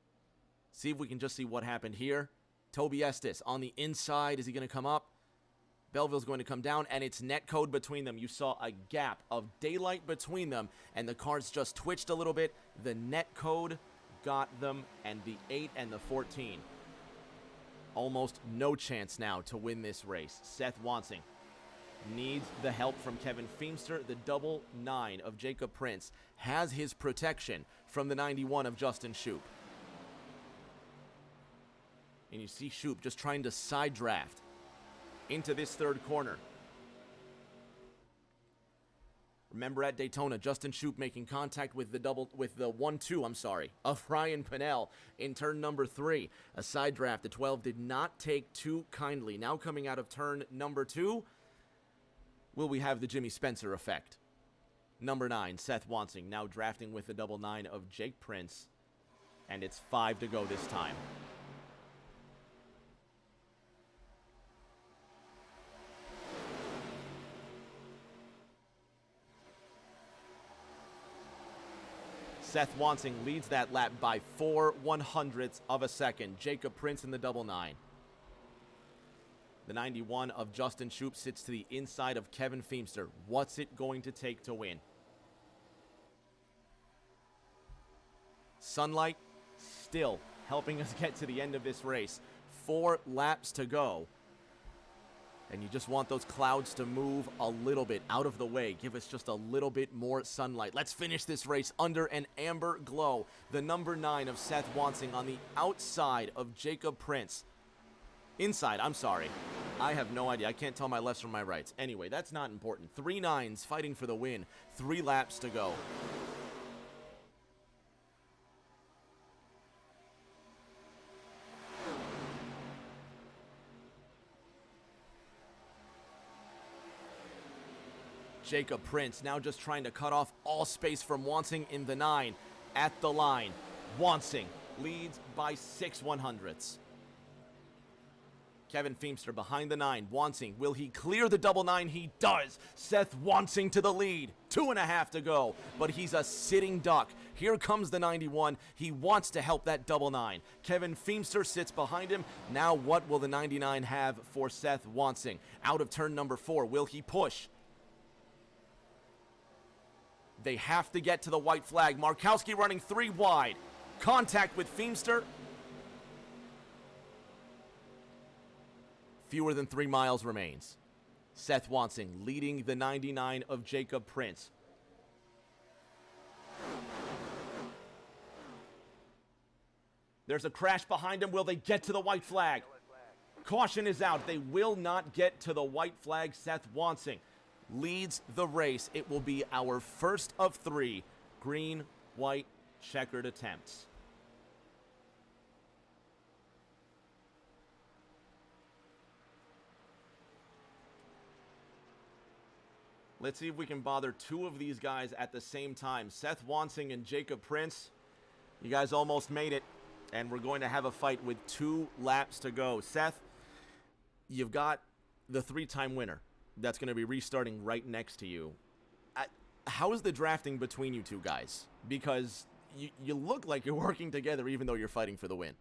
See if we can just see what happened here. Toby Estes on the inside. Is he going to come up? Belleville's going to come down, and it's net code between them. You saw a gap of daylight between them, and the cars just twitched a little bit. The net code got them, and the 8 and the 14. Almost no chance now to win this race. Seth Wansing needs the help from Kevin Feemster. The double 9 of Jacob Prince has his protection from the 91 of Justin Shoup. And you see Shoup just trying to side draft into this third corner. Remember at Daytona, Justin Shoup making contact with the 1-2, of Ryan Pinnell in turn number 3. A side draft the 12 did not take too kindly. Now coming out of turn number 2, will we have the Jimmy Spencer effect? Number 9, Seth Wansing, now drafting with the double 9 of Jake Prince. And it's 5 to go this time. Seth Wansing leads that lap by 4/100ths of a second. Jacob Prince in the double 9. The 91 of Justin Shoup sits to the inside of Kevin Feemster. What's it going to take to win? Sunlight still helping us get to the end of this race. 4 laps to go. And you just want those clouds to move a little bit out of the way. Give us just a little bit more sunlight. Let's finish this race under an amber glow. The number 9 of Seth Wansing on the outside of Jacob Prince. Inside, I'm sorry. I have no idea. I can't tell my lefts from my rights. Anyway, that's not important. 3 9s fighting for the win. 3 laps to go. Jacob Prince now just trying to cut off all space from Wansing in the 9. At the line, Wansing leads by 6/100ths. Kevin Feemster behind the 9. Wansing, will he clear the double 9? He does. Seth Wansing to the lead. 2.5 to go, but he's a sitting duck. Here comes the 91. He wants to help that double 9. Kevin Feemster sits behind him. Now what will the 99 have for Seth Wansing? Out of turn number 4, will he push? They have to get to the white flag. Markowski running 3 wide. Contact with Feemster. Fewer than 3 miles remains. Seth Wansing leading the 99 of Jacob Prince. There's a crash behind him. Will they get to the white flag? Caution is out. They will not get to the white flag. Seth Wansing leads the race. It will be our first of 3 green, white, checkered attempts. Let's see if we can bother 2 of these guys at the same time. Seth Wansing and Jacob Prince. You guys almost made it. And we're going to have a fight with 2 laps to go. Seth, you've got the 3-time winner that's going to be restarting right next to you. How is the drafting between you 2 guys? Because you look like you're working together even though you're fighting for the win.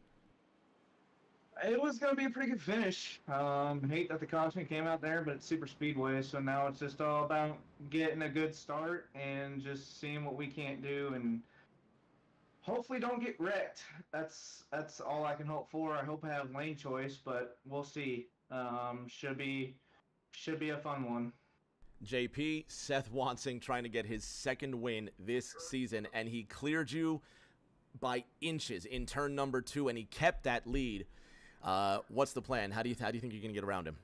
It was going to be a pretty good finish. Hate that the caution came out there, but it's super speedway, so now it's just all about getting a good start and just seeing what we can't do and hopefully don't get wrecked. That's all I can hope for. I hope I have lane choice, but we'll see. Should be a fun one. JP, Seth Wansing trying to get his 2nd win this season, and he cleared you by inches in turn number 2, and he kept that lead. What's the plan? How do you think you're going to get around him?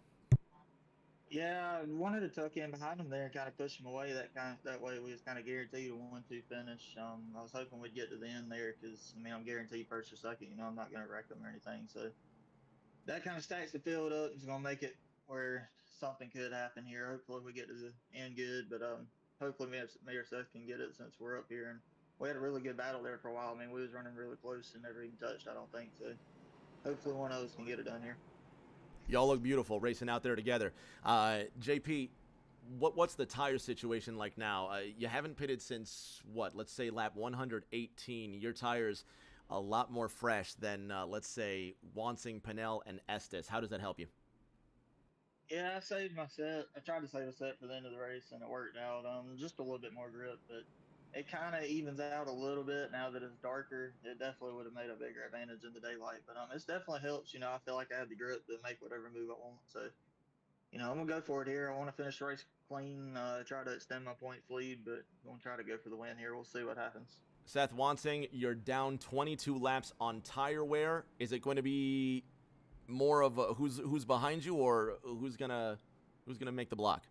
Yeah, I wanted to tuck in behind him there and kind of push him away. That way we was kind of guaranteed a 1-2 finish. I was hoping we'd get to the end there because, I mean, I'm guaranteed first or second. You know, I'm not going to wreck them or anything. So that kind of stacks the field up. It's going to make it where something could happen here. Hopefully we get to the end good, but hopefully me or Seth can get it since we're up here. And we had a really good battle there for a while. I mean, we was running really close and never even touched, I don't think. So hopefully one of us can get it done here. Y'all look beautiful racing out there together. JP, what's the tire situation like now? You haven't pitted since, what, let's say lap 118. Your tire's a lot more fresh than, let's say, Wansing, Pinnell, and Estes. How does that help you? Yeah, I saved my set. I tried to save a set for the end of the race, and it worked out. Just a little bit more grip, but it kind of evens out a little bit now that it's darker. It definitely would have made a bigger advantage in the daylight, but it's definitely helps. You know, I feel like I have the grip to make whatever move I want. So, you know, I'm gonna go for it here. I want to finish the race clean, try to extend my point lead, but I'm gonna try to go for the win here. We'll see what happens. Seth Wansing, you're down 22 laps on tire wear. Is it going to be more of a who's behind you, or who's gonna make the block?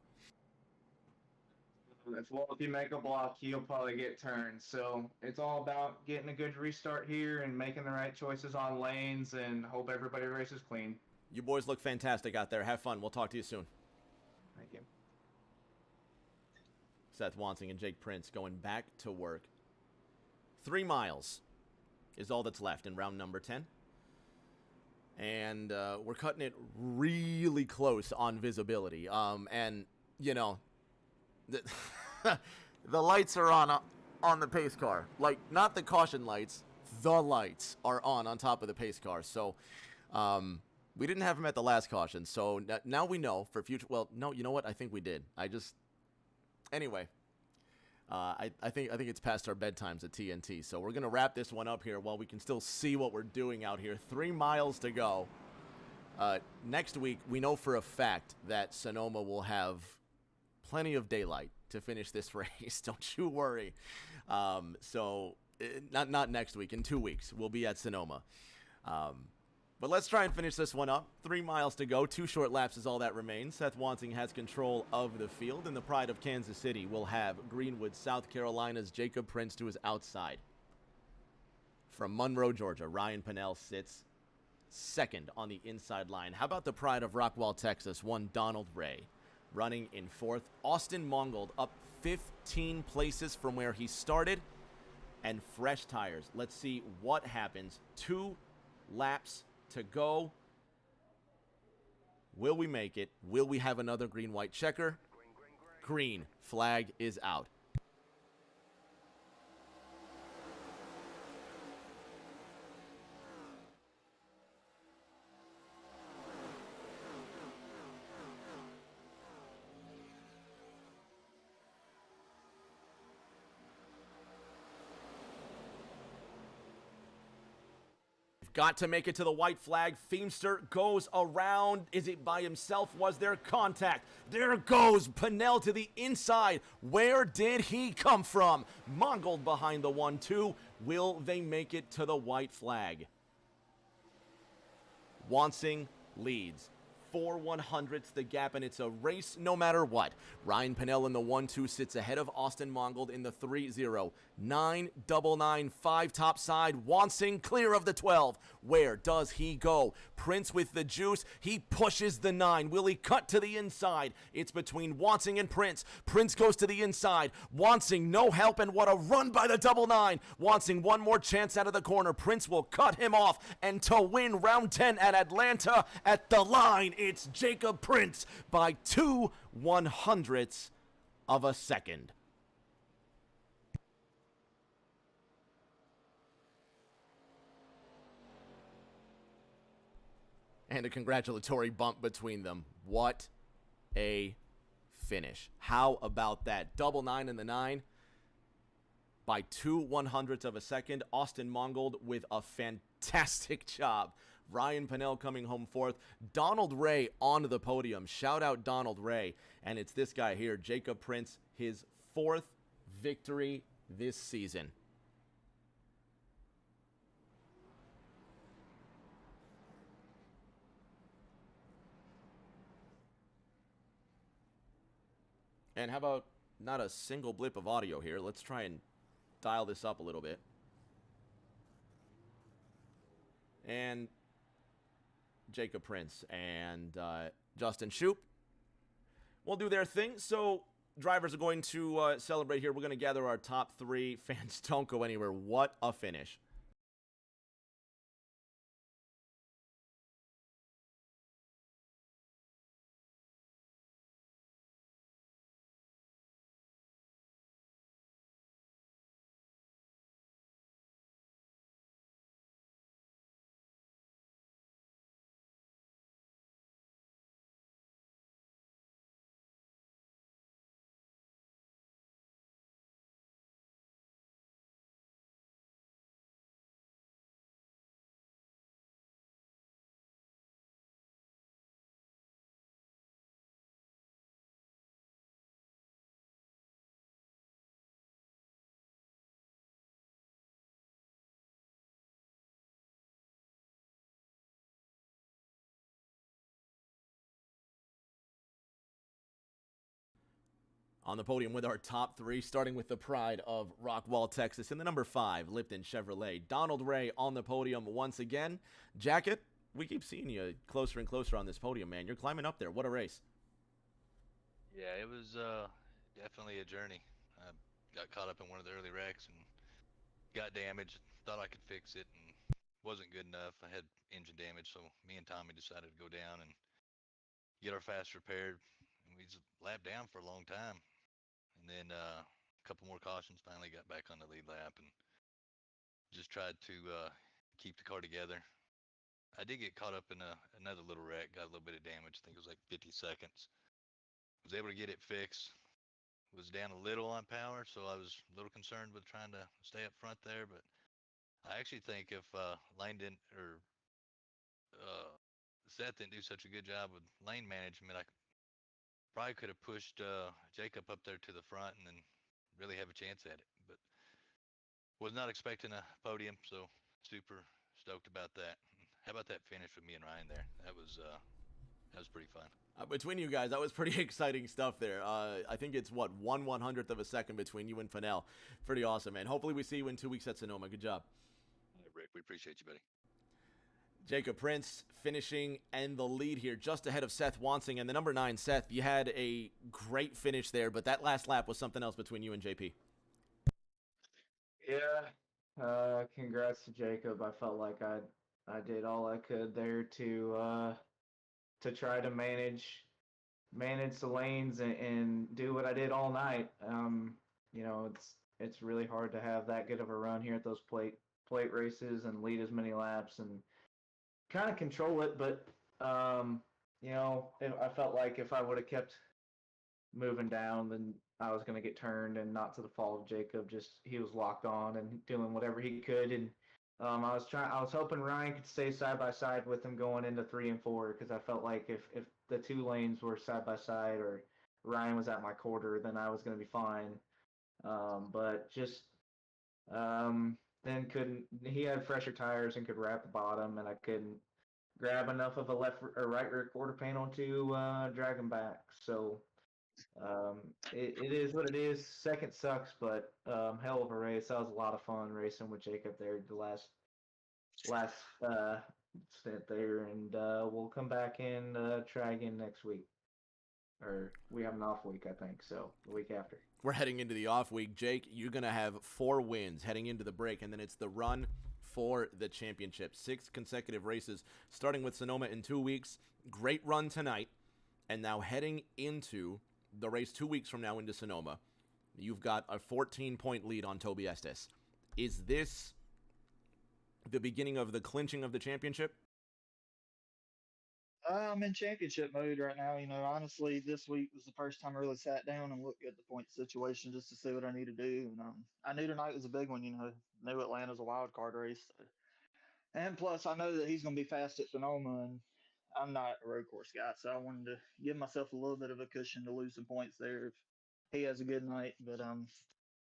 If you make a block, you'll probably get turned. So it's all about getting a good restart here and making the right choices on lanes and hope everybody races clean. You boys look fantastic out there. Have fun. We'll talk to you soon. Thank you. Seth Wansing and Jake Prince going back to work. 3 miles is all that's left in round number 10. And we're cutting it really close on visibility. And, you know, the lights are on the pace car. Like, not the caution lights. The lights are on top of the pace car. So we didn't have them at the last caution. So now we know for future. Well, no, you know what? I think we did. Anyway. I think it's past our bedtimes at TNT. So we're going to wrap this one up here while we can still see what we're doing out here. 3 miles to go. Next week, we know for a fact that Sonoma will have plenty of daylight to finish this race. Don't you worry. So not next week. In 2 weeks, we'll be at Sonoma. But let's try and finish this one up. 3 miles to go. 2 short laps is all that remains. Seth Wansing has control of the field, and the pride of Kansas City will have Greenwood, South Carolina's Jacob Prince to his outside. From Monroe, Georgia, Ryan Pinnell sits second on the inside line. How about the pride of Rockwall, Texas, one Donald Ray? running in 4th. Austin Mongold up 15 places from where he started, and fresh tires. Let's see what happens. 2 laps to go. Will we make it? Will we have another green-white checker? Green. Flag is out. Got to make it to the white flag. Feemster goes around. Is it by himself? Was there contact? There goes Pinnell to the inside. Where did he come from? Mongold behind the 1-2. Will they make it to the white flag? Wansing leads. 4/100ths the gap, and it's a race no matter what. Ryan Pinnell in the 1-2 sits ahead of Austin Mongold in the 3-0. 9-9-9-5 top side. Wansing clear of the 12. Where does he go? Prince with the juice. He pushes the 9. Will he cut to the inside? It's between Wansing and Prince. Prince goes to the inside. Wansing no help, and what a run by the 9. Wansing one more chance out of the corner. Prince will cut him off, and to win round 10 at Atlanta at the line, it's Jacob Prince by 2/100ths of a second. And a congratulatory bump between them. What a finish. How about that? 9 in the 9 by 2/100ths of a second. Austin Mongold with a fantastic job. Ryan Pinnell coming home 4th. Donald Ray on the podium. Shout out Donald Ray. And it's this guy here, Jacob Prince, his 4th victory this season. And how about not a single blip of audio here? Let's try and dial this up a little bit. And Jacob Prince and Justin Shoup will do their thing. So drivers are going to celebrate here. We're going to gather our top 3. Fans, don't go anywhere. What a finish. On the podium with our top 3, starting with the pride of Rockwall, Texas, in the number 5, Lipton Chevrolet. Donald Ray on the podium once again. Jacket, we keep seeing you closer and closer on this podium, man. You're climbing up there. What a race. Yeah, it was definitely a journey. I got caught up in one of the early wrecks and got damaged. Thought I could fix it and wasn't good enough. I had engine damage, so me and Tommy decided to go down and get our fast repaired. And we just lapped down for a long time. And then a couple more cautions, finally got back on the lead lap and just tried to keep the car together. I did get caught up in another little wreck, got a little bit of damage. I think it was like 50 seconds. Was able to get it fixed. Was down a little on power, so I was a little concerned with trying to stay up front there. But I actually think if Lane didn't, or Seth didn't do such a good job with lane management, I probably could have pushed Jacob up there to the front and then really have a chance at it. But was not expecting a podium, so super stoked about that. How about that finish with me and Ryan there? That was pretty fun. Between you guys, that was pretty exciting stuff there. I think it's, what, 1/100th of a second between you and Pinnell. Pretty awesome, man. Hopefully we see you in 2 weeks at Sonoma. Good job. Hey, Rick, we appreciate you, buddy. Jacob Prince finishing and the lead here just ahead of Seth Wansing and the number 9, Seth. You had a great finish there, but that last lap was something else between you and JP. Yeah. Congrats to Jacob. I felt like I did all I could there to try to manage the lanes and do what I did all night. You know, it's really hard to have that good of a run here at those plate races and lead as many laps and kind of control it. But you know, I felt like if I would have kept moving down, then I was going to get turned, and not to the fault of Jacob. Just he was locked on and doing whatever he could, and I was hoping Ryan could stay side by side with him going into 3 and 4, because I felt like if the 2 lanes were side by side or Ryan was at my quarter, then I was going to be fine. But just then couldn't. He had fresher tires and could wrap the bottom, and I couldn't grab enough of a left or right rear quarter panel to drag him back. So it is what it is. Second sucks, but hell of a race. That was a lot of fun racing with Jacob there the last stint there, and we'll come back and try again next week. Or we have an off week, I think, so the week after. We're heading into the off week. Jake, you're going to have 4 wins heading into the break, and then it's the run for the championship. 6 consecutive races, starting with Sonoma in 2 weeks. Great run tonight, and now heading into the race 2 weeks from now into Sonoma. You've got a 14-point lead on Toby Estes. Is this the beginning of the clinching of the championship? I'm in championship mode right now. You know, honestly, this week was the first time I really sat down and looked at the point situation just to see what I need to do. And I knew tonight was a big one. You know, knew Atlanta's a wild card race, so. And plus, I know that he's going to be fast at Sonoma, and I'm not a road course guy, so I wanted to give myself a little bit of a cushion to lose some points there if he has a good night. But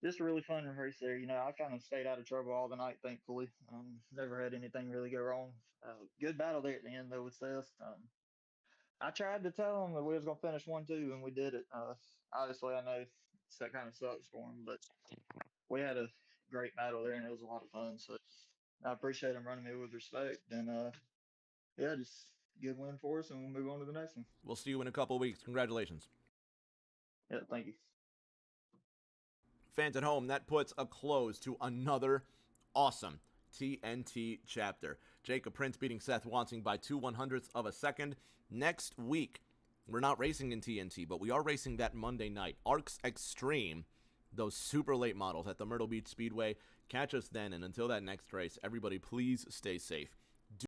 just a really fun race there. You know, I kind of stayed out of trouble all the night, thankfully. Never had anything really go wrong. Good battle there at the end, though, with Seth. I tried to tell him that we was going to finish 1-2, and we did it. Obviously, I know that kind of sucks for him, but we had a great battle there, and it was a lot of fun. So I appreciate him running me with respect. And, yeah, just good win for us, and we'll move on to the next one. We'll see you in a couple of weeks. Congratulations. Yeah, thank you. Fans at home, that puts a close to another awesome TNT chapter. Jacob Prince beating Seth Wansing by 2/100ths of a second. Next week, we're not racing in TNT, but we are racing that Monday night. Arcs Extreme, those super late models at the Myrtle Beach Speedway. Catch us then, and until that next race, everybody please stay safe.